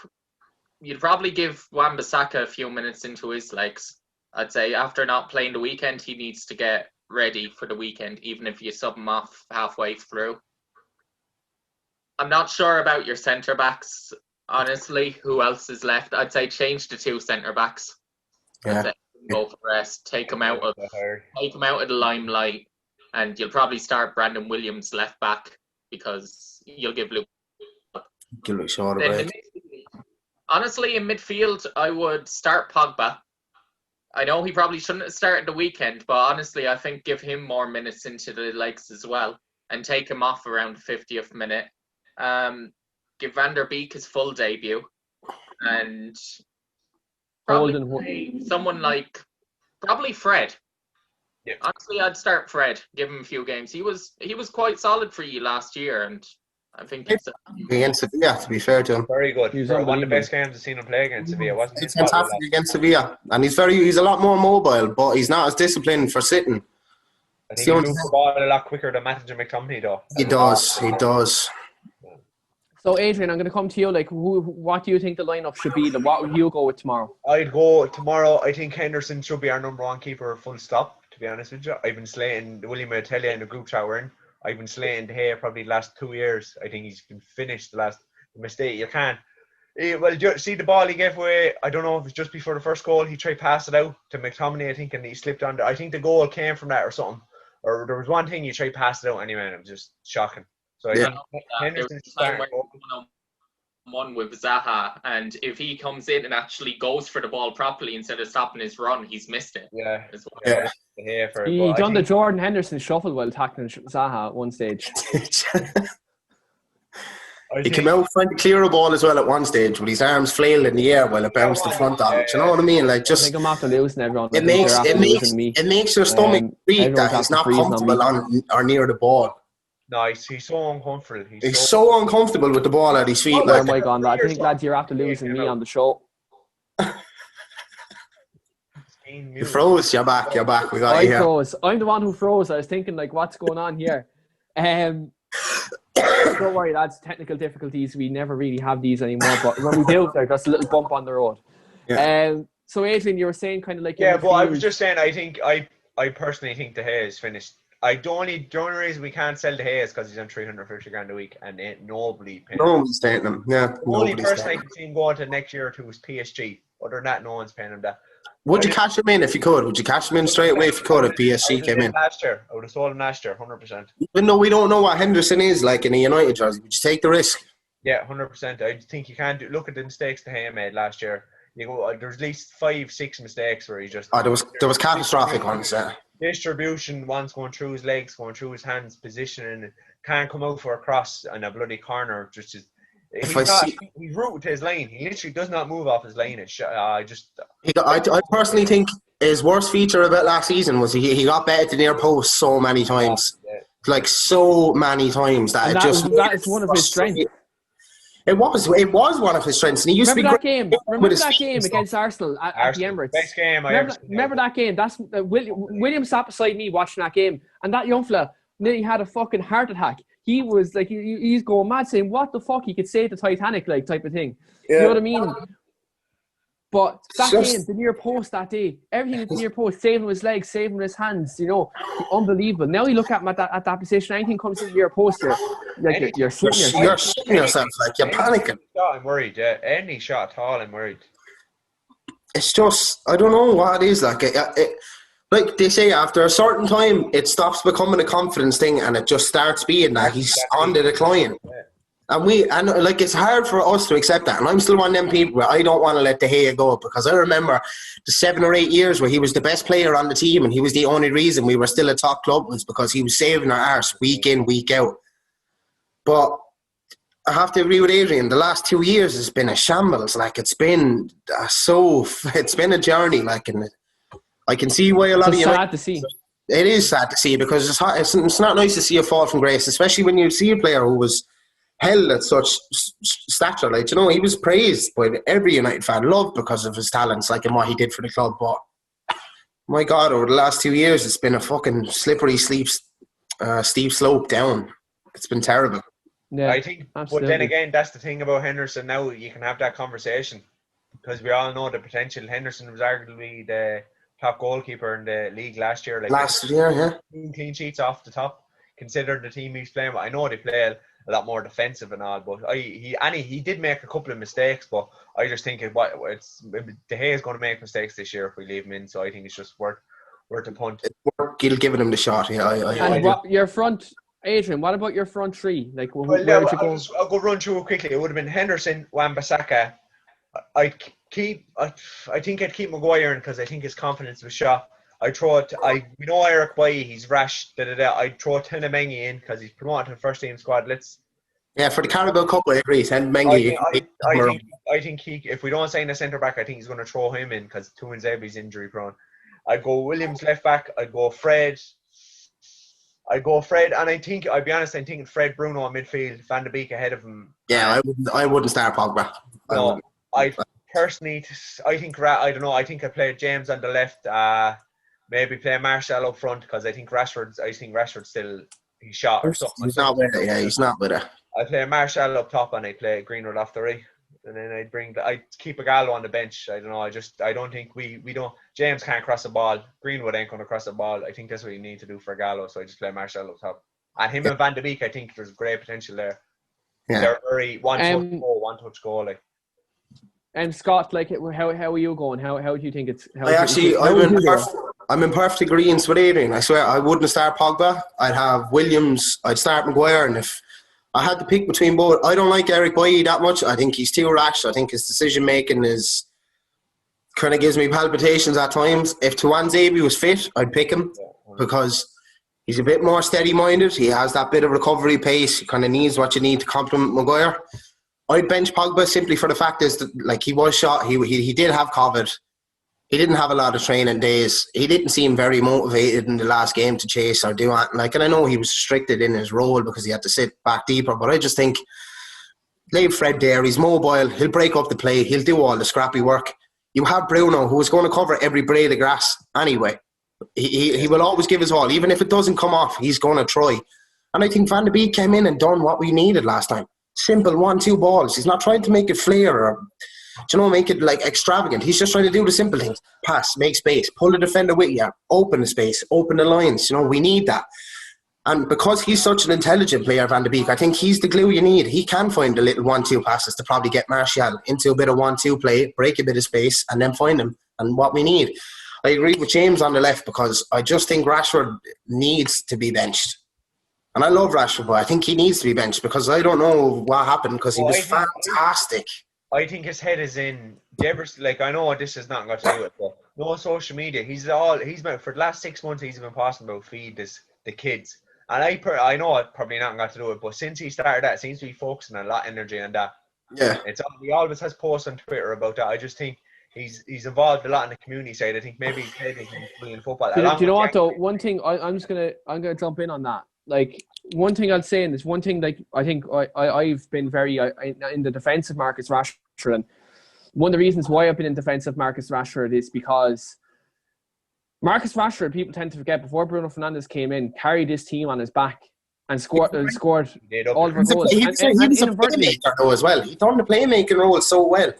you'd probably give Wan-Bissaka a few minutes into his legs. I'd say after not playing the weekend, he needs to get ready for the weekend, even if you sub him off halfway through. I'm not sure about your centre-backs, honestly. Who else is left? I'd say change the 2 centre-backs. Yeah. Go for rest. Take him out of the limelight, and you'll probably start Brandon Williams left back because you'll give Luke. Honestly, in midfield, I would start Pogba. I know he probably shouldn't have started the weekend, but honestly, I think give him more minutes into the legs as well, and take him off around the 50th minute. Give Van der Beek his full debut, and probably someone like Fred. Yeah. Honestly, I'd start Fred. Give him a few games. He was quite solid for you last year, and I think against Sevilla, to be fair to him, very good. He was one of the best games I've seen him play against Sevilla. Wasn't he? He's fantastic against Sevilla, and he's a lot more mobile, but he's not as disciplined for sitting. I think he moves the ball a lot quicker than Matthew McTominay, though. He does. So, Adrian, I'm going to come to you. Like, what do you think the lineup should be? What would you go with tomorrow? I'd go tomorrow. I think Henderson should be our number 1 keeper, full stop, to be honest with you. I've been slating William Bryant in the group chat we're in. I've been slating De Gea probably the last 2 years. I think he's been finished the mistake. You can't. Well, see the ball he gave away. I don't know if it's just before the first goal. He tried to pass it out to McTominay, I think, and he slipped under. I think the goal came from that or something. Or there was one thing he tried to pass it out anyway, and it was just shocking. So yeah. Henderson's starting one with Zaha, and if he comes in and actually goes for the ball properly instead of stopping his run, he's missed it. Yeah. He done the Jordan Henderson shuffle while tackling Zaha at one stage. He came out trying to clear a ball as well at one stage with his arms flailed in the air while it bounced in front of him. Do you know what I mean? Like, just I think I'm after losing everyone. It makes your stomach beat that he's not comfortable on or near the ball. No, he's so uncomfortable. He's so uncomfortable with the ball at his feet. Oh my God, I think, lads, you're after losing me on the show. You froze. You're back. We got you here. I froze. I'm the one who froze. I was thinking, like, what's going on here? Don't worry, lads. Technical difficulties. We never really have these anymore. But when we do, there's just a little bump on the road. Yeah. So, Adrian, you were saying kind of like... Yeah, but I was just saying, I personally think De Gea is finished. The only reason we can't sell De Gea is because he's on 350 grand a week and ain't nobody paying him. Nobody's paying him. Yeah. The only person I can see him going to next year or two is PSG. Other than that, no one's paying him that. Would you cash him in if you could? Would you cash him in straight away if you could if PSG came in? Last year. I would have sold him last year, 100%. Even though we don't know what Henderson is like in a United jersey, would you take the risk? Yeah, 100%. I think you can't look at the mistakes De Gea made last year. There's at least 5-6 mistakes where he just... there was catastrophic ones, yeah. Distribution, one's going through his legs, going through his hands, positioning, can't come out for a cross and a bloody corner. He's rooted to his line. He literally does not move off his line. I personally think his worst feature about last season was he got better to near post so many times. Yeah. Like so many times that And that is one of his strengths. It was one of his strengths, and he used to be Remember great that game against Arsenal at the Emirates? Best game I remember that game? That's William sat beside me watching that game, and that young fella nearly had a fucking heart attack. He was like, he's going mad, saying, "What the fuck?" He could say the Titanic, like, type of thing. Yeah. You know what I mean? But that game, the near post that day, everything at the near post, saving his legs, saving his hands, you know, unbelievable. Now you look at him at that position, anything comes in the near post, you're shitting yourself, like you're panicking. Shot, I'm worried. Any shot at all, I'm worried. It's just, I don't know what it is. Like, like they say, after a certain time, it stops becoming a confidence thing, and it just starts being that he's on the decline. Yeah. And like, it's hard for us to accept that. And I'm still one of them people where I don't want to let De Gea go, because I remember the 7 or 8 years where he was the best player on the team, and he was the only reason we were still a top club was because he was saving our arse week in, week out. But I have to agree with Adrian. The last 2 years has been a shambles. Like, it's been it's been a journey. Like, and I can see why a lot of you. It's sad to see. It is sad to see, because it's not nice to see a fall from grace, especially when you see a player who was held at such stature. Like, you know, he was praised by every United fan, loved because of his talents, like, and what he did for the club. But my God, over the last 2 years, it's been a fucking slippery, steep slope down. It's been terrible. Yeah, I think, absolutely. But then again, that's the thing about Henderson. Now you can have that conversation, because we all know the potential. Henderson was arguably the top goalkeeper in the league last year. Like, last year, yeah. 2 clean sheets off the top, considering the team he's playing with. I know they play a lot more defensive and all, but he did make a couple of mistakes, but I just think De Gea is going to make mistakes this year if we leave him in, so I think it's just worth a punt. It's worth giving him the shot, yeah. Your front, Adrian, what about your front three? Like, where would you go? I'll go run through it quickly. It would have been Henderson, Wan-Bissaka. I think I'd keep Maguire in, because I think his confidence was shot. We know Eric Bailly, he's rash. I'd throw Mengi in, because he's promoted to the first team squad. For the Carabao Cup, I agree. Send Mengi. I think if we don't sign a centre back, I think he's going to throw him in, because Tuanzebe's injury prone. I'd go Williams left back. I'd go Fred, and I'll be honest, I'm thinking Fred, Bruno in midfield, Van de Beek ahead of him. Yeah, I wouldn't start Pogba. No, I personally, I think I'd play James on the left. Maybe play Martial up front, because I think Rashford's still, he's shot or something. He's not with it. Yeah, he's not with it. I'd play Martial up top, and I'd play Greenwood off the right, and then I'd keep a Gallo on the bench. I don't know. I don't think we don't. James can't cross a ball. Greenwood ain't going to cross a ball. I think that's what you need to do for Gallo. So I just play Martial up top, and him and Van de Beek. I think there's great potential there. Yeah. They're very one touch goal. Like. And Scott, like, how are you going? How do you think it's? I'm in perfect agreement with Adrian. I swear, I wouldn't start Pogba. I'd have Williams. I'd start Maguire, and if I had to pick between both, I don't like Eric Bailly that much. I think he's too rash. I think his decision making kind of gives me palpitations at times. If Tuanzebe was fit, I'd pick him, because he's a bit more steady-minded. He has that bit of recovery pace. He kind of needs what you need to complement Maguire. I'd bench Pogba simply for the fact is that, like, he was shot. He did have COVID. He didn't have a lot of training days. He didn't seem very motivated in the last game to chase or do anything. Like, and I know he was restricted in his role because he had to sit back deeper, but I just think leave Fred there. He's mobile. He'll break up the play. He'll do all the scrappy work. You have Bruno, who is going to cover every blade of grass anyway. He will always give his all. Even if it doesn't come off, he's going to try. And I think Van de Beek came in and done what we needed last time. Simple 1-2 balls. He's not trying to make it flair or, make it like extravagant. He's just trying to do the simple things. Pass, make space, pull the defender with you, open the space, open the lines. We need that. And because he's such an intelligent player, Van de Beek, I think he's the glue you need. He can find the little 1-2 passes to probably get Martial into a bit of 1-2 play, break a bit of space, and then find him and what we need. I agree with James on the left, because I just think Rashford needs to be benched. And I love Rashford, but I think he needs to be benched, because I don't know what happened, because he was fantastic. I think his head is in. I know this is not got to do with it, but no social media. He's been, for the last 6 months, he's been posting about feed the kids. And I know it probably not got to do it, but since he started that, it seems to be focusing a lot of energy on that. Yeah. He always has posts on Twitter about that. I just think he's involved a lot in the community side. I think maybe he played in football. Do you know what though? One thing I'm gonna jump in on that. Like one thing I'd say, and there's one thing like I think I've been very in the defensive Marcus Rashford, and one of the reasons why I've been in defensive Marcus Rashford is because Marcus Rashford, people tend to forget, before Bruno Fernandes came in, carried this team on his back and scored all of our goals. He was a playmaker though as well. He done the playmaking role so well.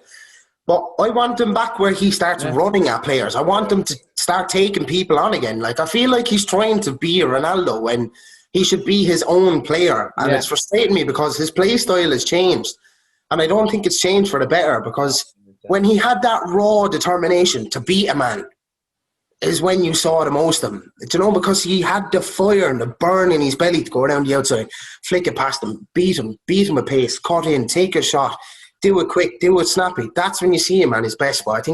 But I want him back where he starts running at players. I want him to start taking people on again. Like I feel like he's trying to be a Ronaldo when he should be his own player. And it's frustrating me because his play style has changed. And I don't think it's changed for the better, because when he had that raw determination to beat a man is when you saw the most of him. Do you know, because he had the fire and the burn in his belly to go around the outside, flick it past him with pace, cut in, take a shot, do it quick, do it snappy. That's when you see him at his best. But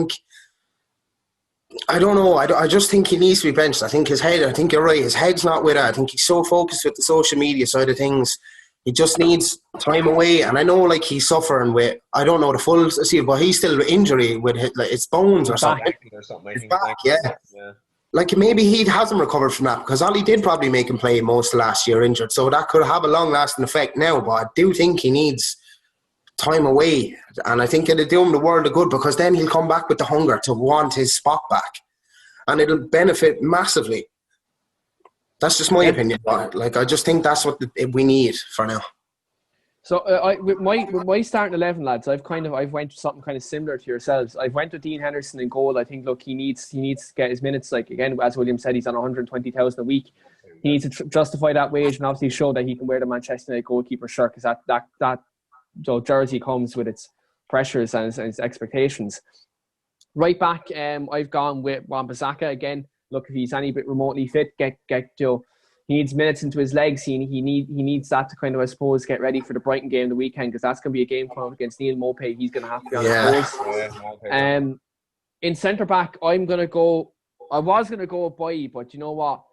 I don't know. I just think he needs to be benched. I think you're right. His head's not with it. I think he's so focused with the social media side of things. He just needs time away. And I know, like, he's suffering with, I don't know the full, but he's still injury with his bones or something. His back, yeah. Like, maybe he hasn't recovered from that, because Ollie did probably make him play most of last year injured. So that could have a long-lasting effect now. But I do think he needs time away. And I think it'll do him the world of good, because then he'll come back with the hunger to want his spot back. And it'll benefit massively. That's just my opinion. Like, I just think that's what we need for now. So with my starting 11, lads, I've went with something kind of similar to yourselves. I've went with Dean Henderson in goal. I think, look, he needs to get his minutes. Like, again, as William said, he's on 120,000 a week. He needs to justify that wage and obviously show that he can wear the Manchester United goalkeeper shirt, because that jersey comes with its pressures and its expectations. Right back, I've gone with Wan-Bissaka again. Look, if he's any bit remotely fit, he needs minutes into his legs. He needs that to kind of, I suppose, get ready for the Brighton game the weekend, because that's going to be a game coming up against Neil Maupay. He's going to have to be on his toes. In centre back, I was going to go with Bailly, but you know what?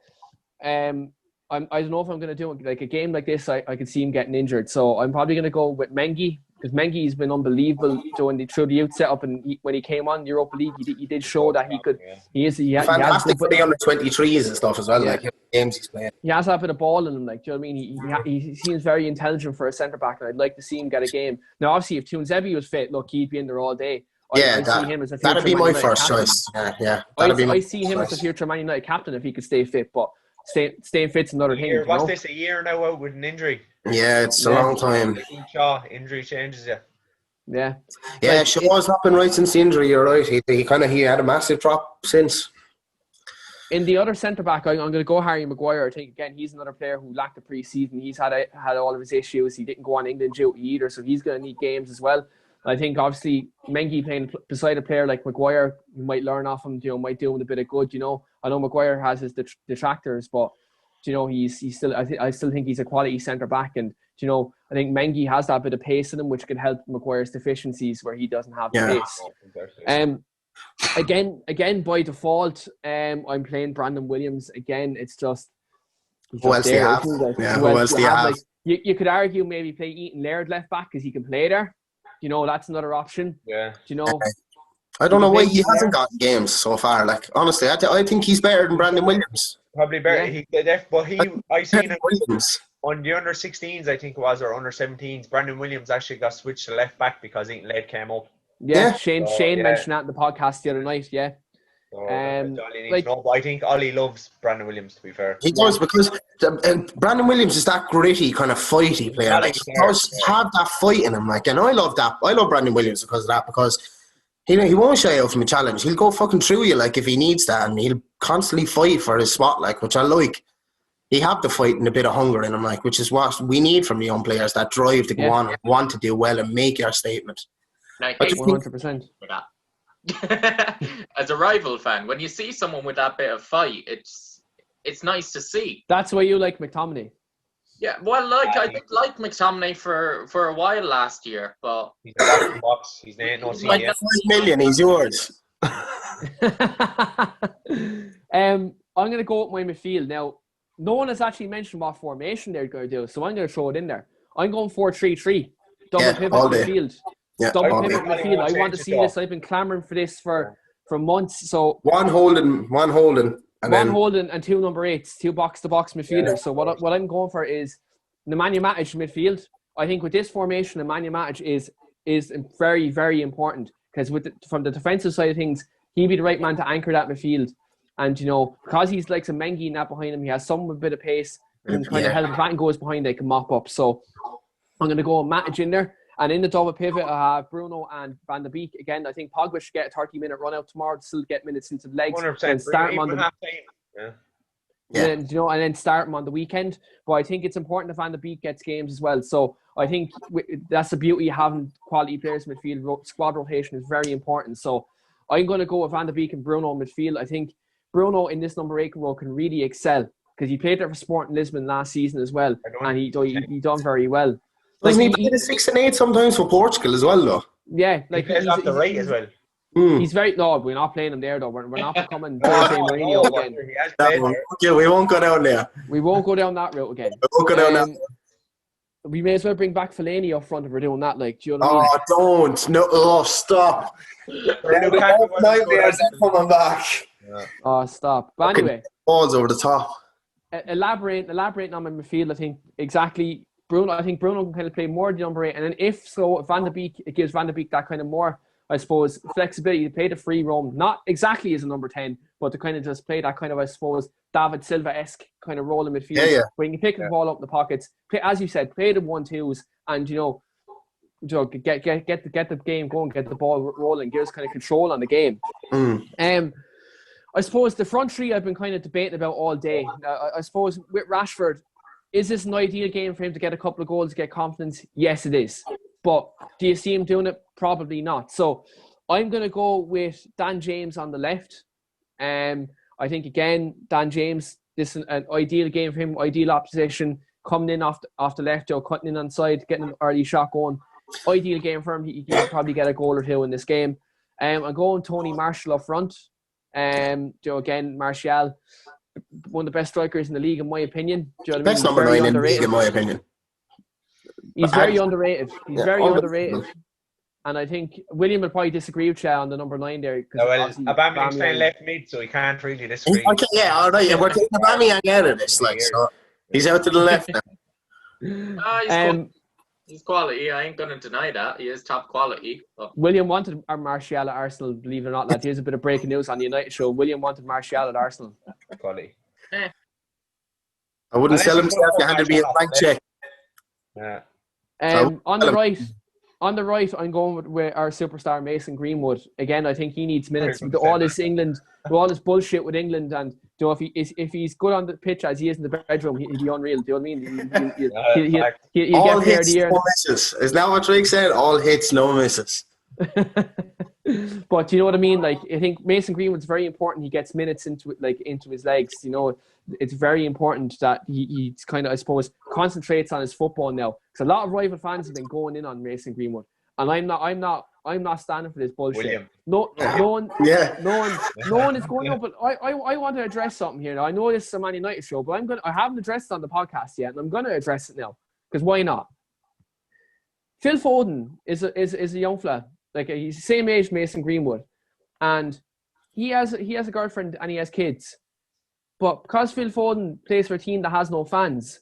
I don't know if I'm going to do it. Like a game like this, I could see him getting injured, so I'm probably going to go with Mengi, because Mengi's been unbelievable through the youth setup, and when he came on Europa League, he did show that he could. He fantastic for the under 23s and stuff as well. Like games he's playing, he has that bit of ball in him. Like, do you know what I mean? He seems very intelligent for a centre back, and I'd like to see him get a game. Now, obviously, if Tuanzebe was fit, look, he'd be in there all day. That'd be my first choice. I see him as a future Man United captain if he could stay fit, but staying fit's another thing. What's this, a year now out with an injury? Yeah, it's a long time. Injury changes you. Yeah. Yeah, Shaw's not been right since the injury, you're right. He had a massive drop since. In the other centre-back, I'm going to go Harry Maguire. I think, again, he's another player who lacked the pre-season. He's had all of his issues. He didn't go on England duty either, so he's going to need games as well. I think, obviously, Mengi playing beside a player like Maguire, you might learn off him, might do him a bit of good, I know Maguire has his detractors, but, he's still, I still think he's a quality centre-back, and, I think Mengi has that bit of pace in him, which could help Maguire's deficiencies where he doesn't have the pace. Again, by default, I'm playing Brandon Williams. Again, it's just... Who else do you have? Who else do you have? You could argue maybe play Eaton Laird left back, because he can play there. That's another option. Yeah. I don't know why he hasn't gotten games so far. Like, honestly, I think he's better than Brandon Williams. Probably better. Yeah. I seen him on the under 16s, I think it was, or under 17s. Brandon Williams actually got switched to left back because Eaton Laird came up. Yeah. Shane mentioned that in the podcast the other night. Yeah. So but I think Ollie loves Brandon Williams, to be fair. He does, because Brandon Williams is that gritty, kind of fighty player. Like, he does have that fight in him. Like, and I love that. I love Brandon Williams because of that, because he won't shy out from a challenge. He'll go fucking through you, like, if he needs that, and he'll constantly fight for his spot, like, which I like. He have the fight and a bit of hunger in him, like, which is what we need from the young players, that drive to go on and want to do well and make your statement. 100%. For that. As a rival fan, when you see someone with that bit of fight, it's nice to see. That's why you like McTominay. Yeah, well, I did like McTominay for a while last year, but he's a box. He's no like 5 million. He's yours. I'm going to go with my midfield now. No one has actually mentioned what formation they're going to do, so I'm going to throw it in there. I'm going 4-3-3. Double pivot midfield. Yeah, double Bobby. pivot midfield. I want to see this. I've been clamoring for this for months. So One holding, one holding and two number 8s, two box-to-box midfielders. So what I'm going for is Nemanja Matic midfield. I think with this formation, Nemanja Matic is very, very important because from the defensive side of things, he'd be the right man to anchor that midfield. And, you know, because he's like some Mengi in that behind him, he has some bit of pace and kind of help if Van goes behind, they can mop up. So I'm going to go Matic in there. And in the double pivot, I have Bruno and Van de Beek. Again, I think Pogba should get a 30-minute run out tomorrow to still get minutes into the legs. 100%. And start him on the Yeah. and then start him on the weekend. But I think it's important that Van de Beek gets games as well. So I think that's the beauty of having quality players in midfield. Squad rotation is very important. So I'm going to go with Van de Beek and Bruno in midfield. I think Bruno in this number 8 role can really excel because he played there for Sporting Lisbon last season as well, and he done very well. Doesn't he play the 6 and 8 sometimes for Portugal as well, though? Yeah, like he plays off the right as well. He's very no. We're not playing him there though. We're not becoming Jose Mourinho again. Okay, we won't go down there. We won't go down that route again. We won't go down that. We may as well bring back Fellaini up front if we're doing that. Like, do you know what I mean? Oh, don't! No, stop! Nightmares coming back. Yeah. Oh, stop! But anyway, balls over the top. Elaborating on my midfield, I think exactly. Bruno, I think Bruno can kind of play more the number 8, and then if Van de Beek, it gives Van de Beek that kind of more, I suppose, flexibility to play the free roam, not exactly as a number 10, but to kind of just play that kind of, I suppose, David Silva-esque kind of role in midfield. Where you can pick the ball up in the pockets, play, as you said, play the 1-2s, and get the game going, get the ball rolling, give us kind of control on the game. I suppose the front three I've been kind of debating about all day. I suppose with Rashford, is this an ideal game for him to get a couple of goals, get confidence? Yes, it is. But do you see him doing it? Probably not. So I'm going to go with Dan James on the left. I think, again, Dan James, this is an ideal game for him, ideal opposition, coming in off the left, cutting in on side, getting an early shot going. Ideal game for him. He can probably get a goal or two in this game. I'm going Tony Marshall up front. Again, Martial, one of the best strikers in the league, in my opinion. Do you know what I mean? Best number 9 in the league, in my opinion. He's very underrated. He's very underrated. And I think William will probably disagree with you on the number 9 there. Aubameyang's playing left mid, so he can't really disagree. Okay, yeah, all right. We're taking Aubameyang out of this, so he's out to the left now. He's quality. I ain't going to deny that. He is top quality. William wanted Martial at Arsenal, believe it or not. Lad. Here's a bit of breaking news on the United show. William wanted Martial at Arsenal. Quality. I wouldn't sell him if you had to be a blank check. Yeah. On the right, I'm going with our superstar Mason Greenwood. Again, I think he needs minutes with all this bullshit with England, and if he's good on the pitch as he is in the bedroom, he'll be unreal. Do you know what I mean? He'll all get player of hits, the year. no misses. Is that what Drake said? All hits, no misses. But you know what I mean? Like, I think Mason Greenwood's very important. He gets minutes into his legs. You know, it's very important that he kind of, I suppose, concentrates on his football now. Because a lot of rival fans have been going in on Mason Greenwood, and I'm not standing for this bullshit. William. No one is going up. But I want to address something here. Now, I know this is a Man United show, but I haven't addressed it on the podcast yet, and I'm going to address it now because why not? Phil Foden is a young fella. Like, he's the same age Mason Greenwood, and he has a girlfriend and he has kids. But because Phil Foden plays for a team that has no fans,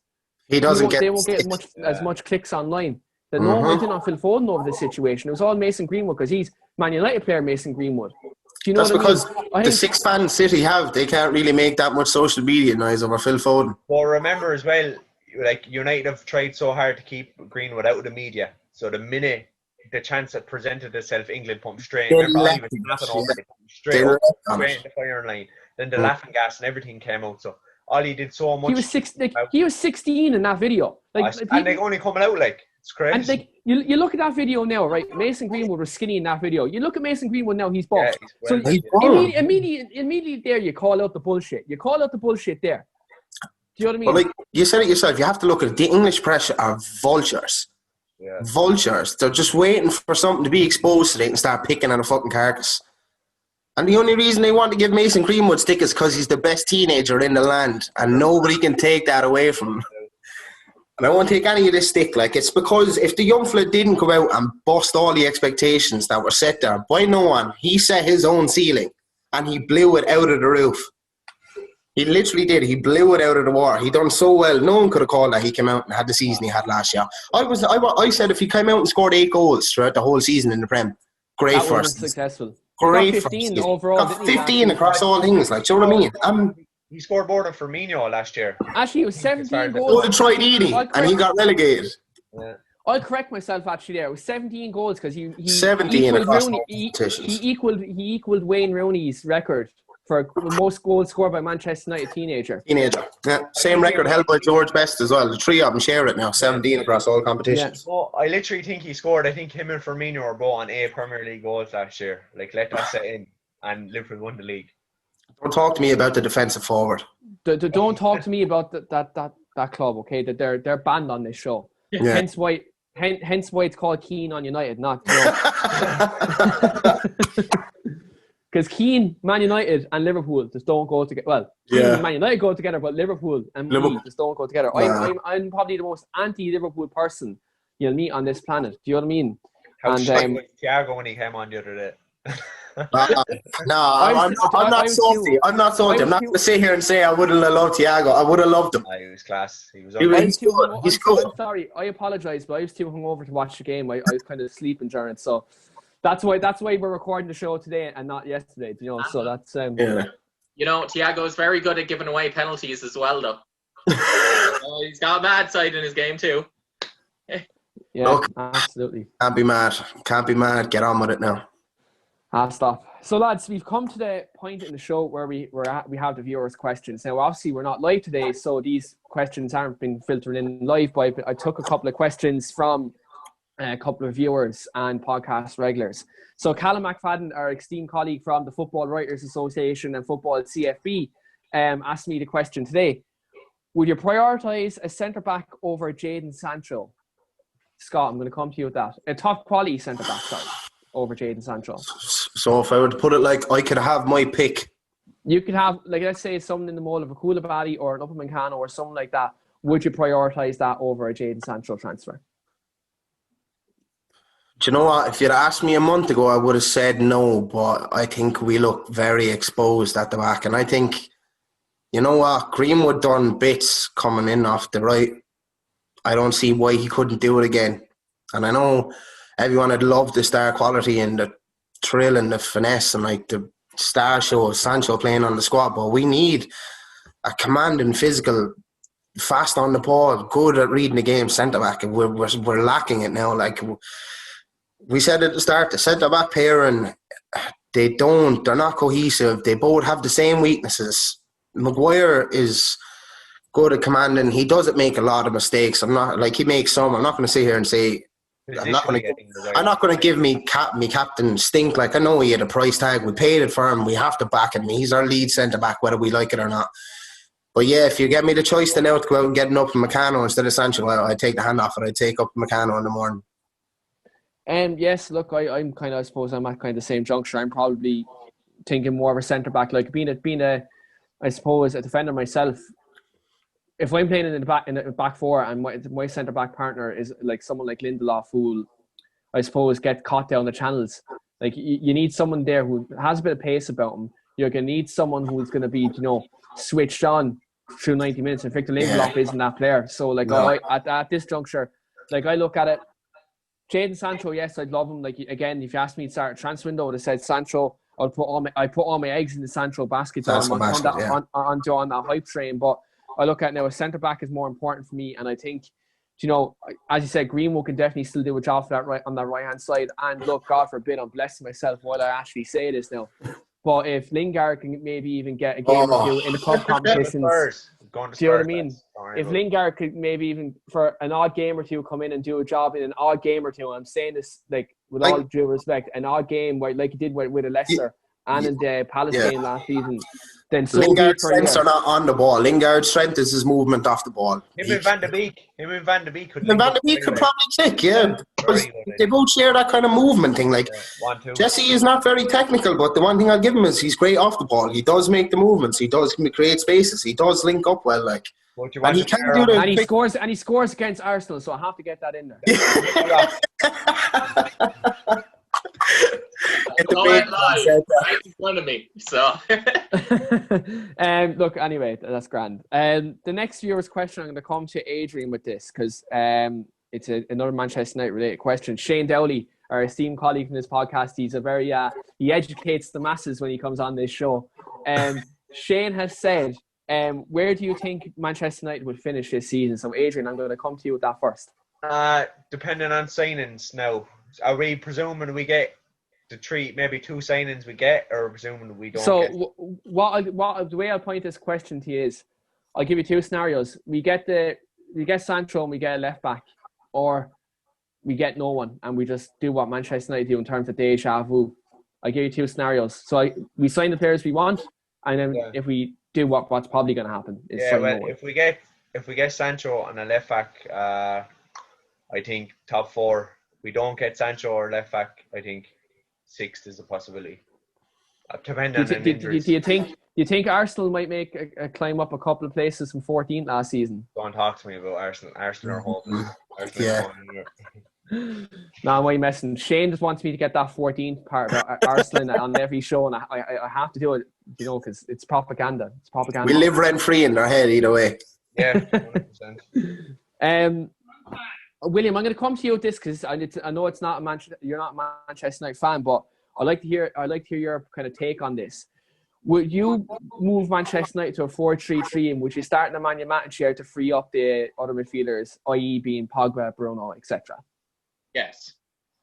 they won't get as much clicks online. That no one went in on Phil Foden over this situation. It was all Mason Greenwood because he's Man United player Mason Greenwood. Do you know That's because the 6 fans City have, they can't really make that much social media noise over Phil Foden. Well, remember as well, like, United have tried so hard to keep Greenwood out of the media. So the minute the chance that presented itself, England pumped straight. Remember, straight into the firing line. Then the laughing gas and everything came out. So Ollie did so much. He was 16 in that video. And they only coming out like it's crazy. And like you look at that video now, right? Mason Greenwood was skinny in that video. You look at Mason Greenwood now; he's buff. So immediately there, you call out the bullshit. You call out the bullshit there. Do you know what I mean? Well, like you said it yourself, you have to look at it. The English press are vultures. Yeah. Vultures. They're just waiting for something to be exposed so they can start picking on a fucking carcass. And the only reason they want to give Mason Greenwood stick is because he's the best teenager in the land, and nobody can take that away from him. And I won't take any of this stick. Like, it's because if the young fella didn't go out and bust all the expectations that were set there by no one, he set his own ceiling and he blew it out of the roof. He literally did. He blew it out of the water. He done so well. No one could have called that he came out and had the season he had last year. I said if he came out and scored 8 goals throughout the whole season in the Prem, great that first. Successful. Great 15 first. overall. Got 15 across all things. Like, do you know what I mean? He scored more than Firmino last year. Actually, it was 17 goals. Go to Troy Deeney, and he got relegated. Yeah. I'll correct myself actually there. It was 17 goals because he 17 across Rooney, all competitions. He equaled Wayne Rooney's record for the most goals scored by Manchester United teenager. Yeah. Same record held by George Best as well. The three of them share it now. 17 across all competitions. Yeah. Oh, I literally think he scored. I think him and Firmino were both on 8 Premier League goals last year. Like, let that set in, and Liverpool won the league. Don't talk to me about the defensive forward. Don't talk to me about that club. Okay, that they're banned on this show. Yeah. Hence why it's called Keane on United, not. Because Keane, Man United, and Liverpool just don't go together. Well, Keane and Man United go together, but Liverpool and me just don't go together. Nah. I'm probably the most anti-Liverpool person you'll meet on this planet. Do you know what I mean? How shit was Thiago when he came on the other day? I'm not salty. I'm not going to sit here and say I wouldn't have loved Thiago. I would have loved him. He was class. He's good. He's good. I'm sorry. I apologise, but I was too hungover to watch the game. I was kind of sleeping during it, so that's why we're recording the show today and not yesterday. You know, so that's yeah. You know, Thiago's very good at giving away penalties as well, though. He's got a bad side in his game too. Yeah, look, absolutely. Can't be mad. Get on with it now. Stop. So, lads, we've come to the point in the show where we have the viewers' questions. Now, obviously, we're not live today, so these questions aren't being filtered in live. But I took a couple of questions from a couple of viewers and podcast regulars. So, Callum McFadden, our esteemed colleague from the Football Writers Association and Football CFB, asked me the question today: would you prioritise a centre-back over Jadon Sancho? Scott, I'm going to come to you with that. A top-quality centre-back, sorry, over Jadon Sancho. So if I were to put it like I could have my pick. You could have, like, let's say someone in the mold of a Koulibaly or an Upamecano or something like that. Would you prioritise that over a Jadon Sancho transfer? Do you know what? If you'd asked me a month ago, I would have said no, but I think we look very exposed at the back. And I think, you know what? Greenwood done bits coming in off the right. I don't see why he couldn't do it again. And I know everyone had loved the star quality and the thrill and the finesse and like the star show of Sancho playing on the squad, but we need a commanding, physical, fast on the ball, good at reading the game centre-back. We're lacking it now. Like we said at the start, the centre-back pairing, they're not cohesive. They both have the same weaknesses. Maguire is good at commanding. He doesn't make a lot of mistakes. He makes some. I'm not going to sit here and say I'm not going to give me captain stink. Like, I know he had a price tag. We paid it for him. We have to back him. He's our lead centre back, whether we like it or not. But yeah, if you get me the choice to now to go out and get an Upamecano instead of Sancho, I'd take the hand off it. I'd take Upamecano in the morning. Yes, look, I'm kind of, I suppose I'm at kind of the same juncture. I'm probably thinking more of a centre back, like being a, I suppose, a defender myself. If I'm playing in the back four and my centre back partner is like someone like Lindelof, who I suppose get caught down the channels, like you need someone there who has a bit of pace about him. You're gonna need someone who's gonna be, switched on through 90 minutes. And Victor Lindelof isn't that player. So like no. At this juncture, like I look at it, Jadon Sancho, yes, I'd love him. Like again, if you asked me to start a transfer window, I would have said Sancho. I'd put all my eggs in the Sancho basket on that hype train, but I look at now a centre-back is more important for me, and I think, as you said, Greenwood can definitely still do a job for that on that right-hand side. And look, God forbid, I'm blessing myself while I actually say this now. But if Lingard can maybe even get a game or two in the club competitions, do you know what I mean? If Lingard could maybe even for an odd game or two come in and do a job in an odd game or two, I'm saying this like with all due respect, an odd game like he did with a Leicester, and in the Palace game last season, then so Lingard's strengths are not on the ball. Lingard's strength is his movement off the ball. Him and Van de Beek could. Van de Beek could probably tick, because they both share that kind of movement thing. Like Jesse is not very technical, but the one thing I'll give him is he's great off the ball. He does make the movements. He does create spaces. He does link up well. Like, and he can do and he scores against Arsenal. So I have to get that in there. Right in front of me. So, look. Anyway, that's grand. The next viewer's question, I'm going to come to Adrian with this because it's another Manchester United related question. Shane Dowley, our esteemed colleague in this podcast, he's a very he educates the masses when he comes on this show. Shane has said, where do you think Manchester United would finish this season? So, Adrian, I'm going to come to you with that first. Depending on signings now, are we presuming we get maybe 2 signings we get, or presuming we don't? So, the way I'll point this question to you is, I'll give you 2 scenarios. We get Sancho and we get a left back, or we get no one and we just do what Manchester United do in terms of deja vu. I'll give you 2 scenarios. So we sign the players we want, and then if we do what's probably going to happen is sign no one. If we get Sancho and a left back, I think top 4. We don't get Sancho or left back, I think 6th is a possibility. Depending on injuries. Do you think Arsenal might make a climb up a couple of places from 14th last season? Don't talk to me about Arsenal. Arsenal are hopeless. No, I'm messing. Shane just wants me to get that 14th part of Arsenal on every show, and I have to do it, because it's propaganda. It's propaganda. We live rent-free in their head either way. Yeah, 100%. William, I'm going to come to you with this because I know it's not you're not a Manchester United fan, but I'd like to hear your kind of take on this. Would you move Manchester United to a 4-3-3, and would you start Nemanja Matic to free up the other midfielders, i.e. being Pogba, Bruno, etc.? Yes.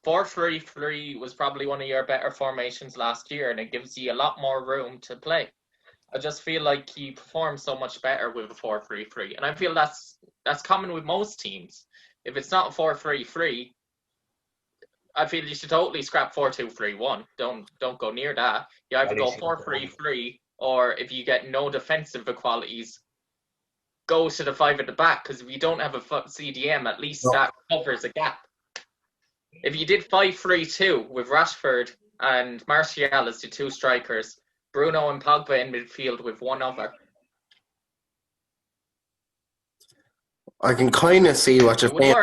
4-3-3 was probably one of your better formations last year, and it gives you a lot more room to play. I just feel like you perform so much better with a 4-3-3, and I feel that's common with most teams. If it's not a 4-3-3, I feel you should totally scrap 4-2-3-1. Don't go near that. You either go 4-3-3, or if you get no defensive qualities, go to the 5 at the back, because if you don't have a CDM, at least that covers a gap. If you did 5-3-2 with Rashford and Martial as the 2 strikers, Bruno and Pogba in midfield with one other. I can kind of see what you're saying.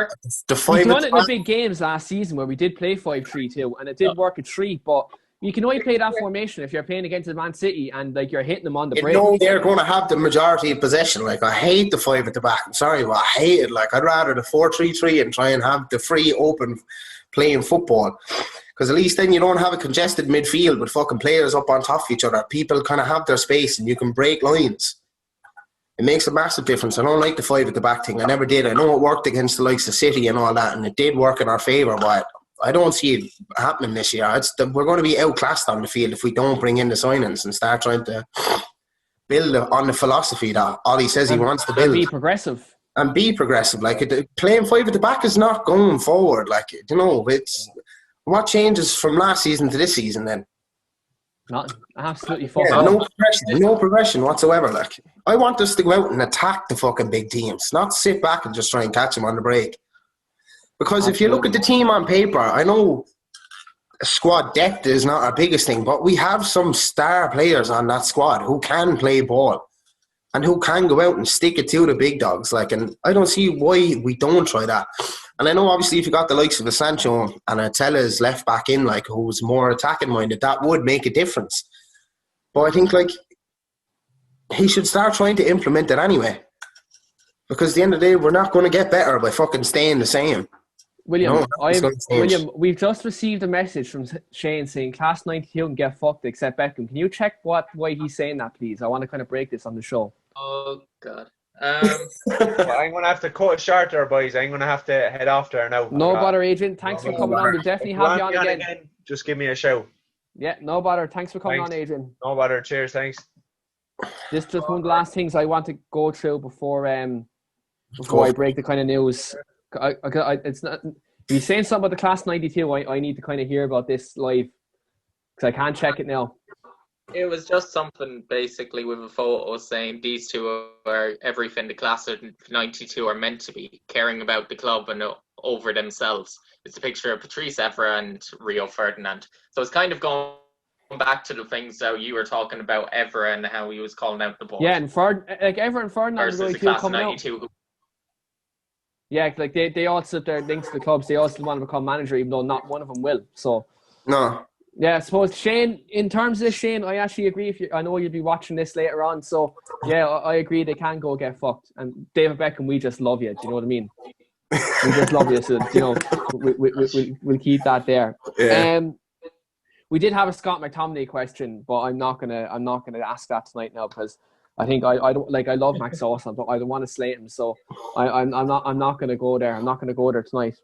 We've done it in the big games last season where we did play 5-3-2, and it did work at 3, but you can only play that formation if you're playing against Man City and like you're hitting them on the break. They're going to have the majority of possession. Like, I hate the 5 at the back. I'm sorry, but I hate it. Like, I'd rather the 4-3-3 and try and have the free, open playing football. Because at least then you don't have a congested midfield with fucking players up on top of each other. People kind of have their space and you can break lines. It makes a massive difference. I don't like the 5 at the back thing. I never did. I know it worked against the likes of City and all that, and it did work in our favour, but I don't see it happening this year. We're going to be outclassed on the field if we don't bring in the signings and start trying to build on the philosophy that Ollie says he wants to build. And be progressive. Like, playing 5 at the back is not going forward. Like, it's what changes from last season to this season then? Not absolutely no progression whatsoever. Like, I want us to go out and attack the fucking big teams, not sit back and just try and catch them on the break. Because if you look at the team on paper, I know squad depth is not our biggest thing, but we have some star players on that squad who can play ball and who can go out and stick it to the big dogs. Like, and I don't see why we don't try that. And I know obviously if you got the likes of a Sancho and a Tellez left back in, like, who's more attacking minded, that would make a difference. But I think, like, he should start trying to implement it anyway. Because at the end of the day, we're not going to get better by fucking staying the same. William, we've just received a message from Shane saying Class 92 can get fucked except Beckham. Can you check why he's saying that, please? I want to kind of break this on the show. Oh, God. I'm going to have to cut it short there, boys. I'm going to have to head off there now. No bother, Adrian. Thanks for coming on. We'll definitely have you on again. Just give me a show. Yeah, no bother. Thanks for coming on, Adrian. No bother. Cheers. Thanks. This is just one of the last things I want to go through before I break the kind of news. It's not. If you're saying something about the Class 92, I need to kind of hear about this live because I can't check it now. It was just something basically with a photo saying these two are everything the class of 92 are meant to be, caring about the club and over themselves. It's a picture of Patrice Evras and Rio Ferdinand. So it's kind of going back to the things that you were talking about, Evra, and how he was calling out the board. Yeah, and Evra and Ferdinand versus are the going class to of come out. 92. Yeah, like they all sit there linked to the clubs. They all still want to become manager, even though not one of them will. So No. yeah, I suppose Shane. In terms of this, Shane, I actually agree. I know you'll be watching this later on, so yeah, I agree. They can go get fucked. And David Beckham, we just love you. Do you know what I mean? We just love you. So you know, we'll keep that there. Yeah. We did have a Scott McTominay question, but I'm not gonna ask that tonight now because I think I don't like. I love Max Dawson, but I don't want to slate him, so I'm not gonna go there. I'm not gonna go there tonight.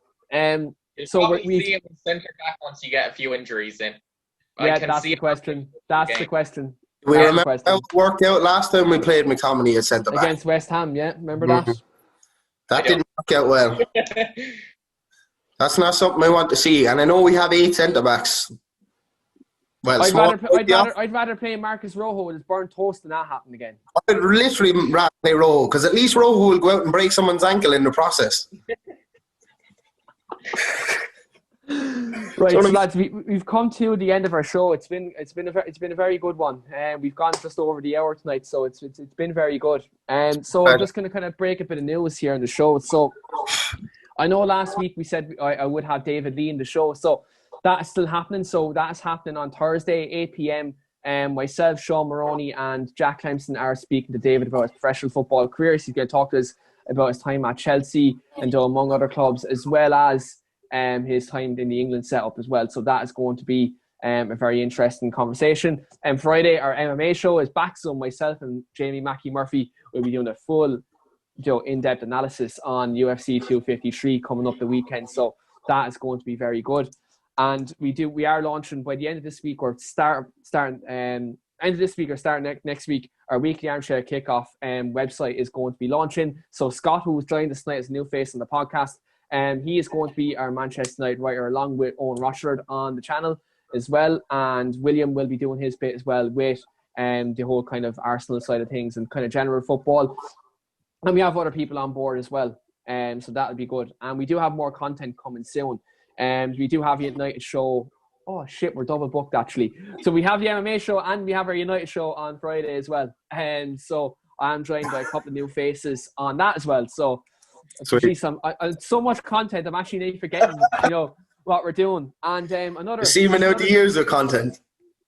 So we see him centre back once you get a few injuries in. Yeah, that's the question. That's the question. We remember how it worked out last time we played McTominay at centre back against West Ham. Yeah, remember that? That didn't work out well. That's not something I want to see. And I know we have 8 centre backs. Well, I'd rather play Marcus Rojo with his burnt toast than that happen again. I'd literally rather play Rojo because at least Rojo will go out and break someone's ankle in the process. Right, so lads, we've come to the end of our show. It's been a very good one. We've gone just over the hour tonight, so it's been very good. So I'm just going to kind of break a bit of news here on the show. So I know last week we said I would have David Lee in the show, so that is still happening. So that is happening on Thursday, 8 p.m. Myself, Sean Maroney, and Jack Clemson are speaking to David about his professional football career. So he's going to talk to us about his time at Chelsea and among other clubs, as well as his time in the England setup as well. So that is going to be a very interesting conversation. And Friday, our MMA show is back. So myself and Jamie Mackey-Murphy will be doing a full in-depth analysis on UFC 253 coming up the weekend. So that is going to be very good. And we are launching by the end of this week or starting next week, our weekly Armchair Kickoff website is going to be launching. So Scott, who's joined us tonight as a new face on the podcast, he is going to be our Manchester United writer along with Owen Rochford on the channel as well. And William will be doing his bit as well with the whole kind of Arsenal side of things and kind of general football. And we have other people on board as well. So that'll be good. And we do have more content coming soon. We do have a United show. Oh shit, we're double booked actually. So we have the MMA show and we have our United show on Friday as well. And so I'm joined by a couple of new faces on that as well. So so much content. I'm actually forgetting, what we're doing. And another. Receiving out the years of content.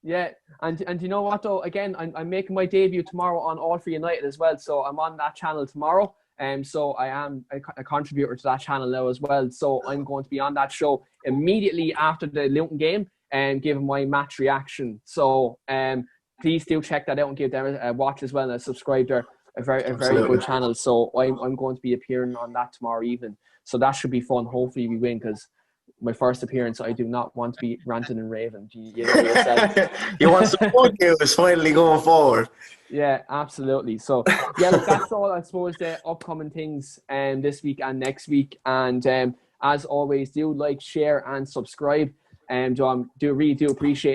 Yeah, and you know what though? Again, I'm making my debut tomorrow on All for United as well. So I'm on that channel tomorrow. So I am a contributor to that channel now as well. So I'm going to be on that show immediately after the Luton game and giving my match reaction. So please do check that out and give them a watch as well and a subscribe. They're a very good channel. So I'm going to be appearing on that tomorrow evening. So that should be fun. Hopefully we win because my first appearance, I do not want to be ranting and raving. You know yourself. You want some good news finally going forward. Yeah, absolutely. So, yeah, look, that's all, I suppose, the upcoming things this week and next week. And as always, do like, share, and subscribe. And really do appreciate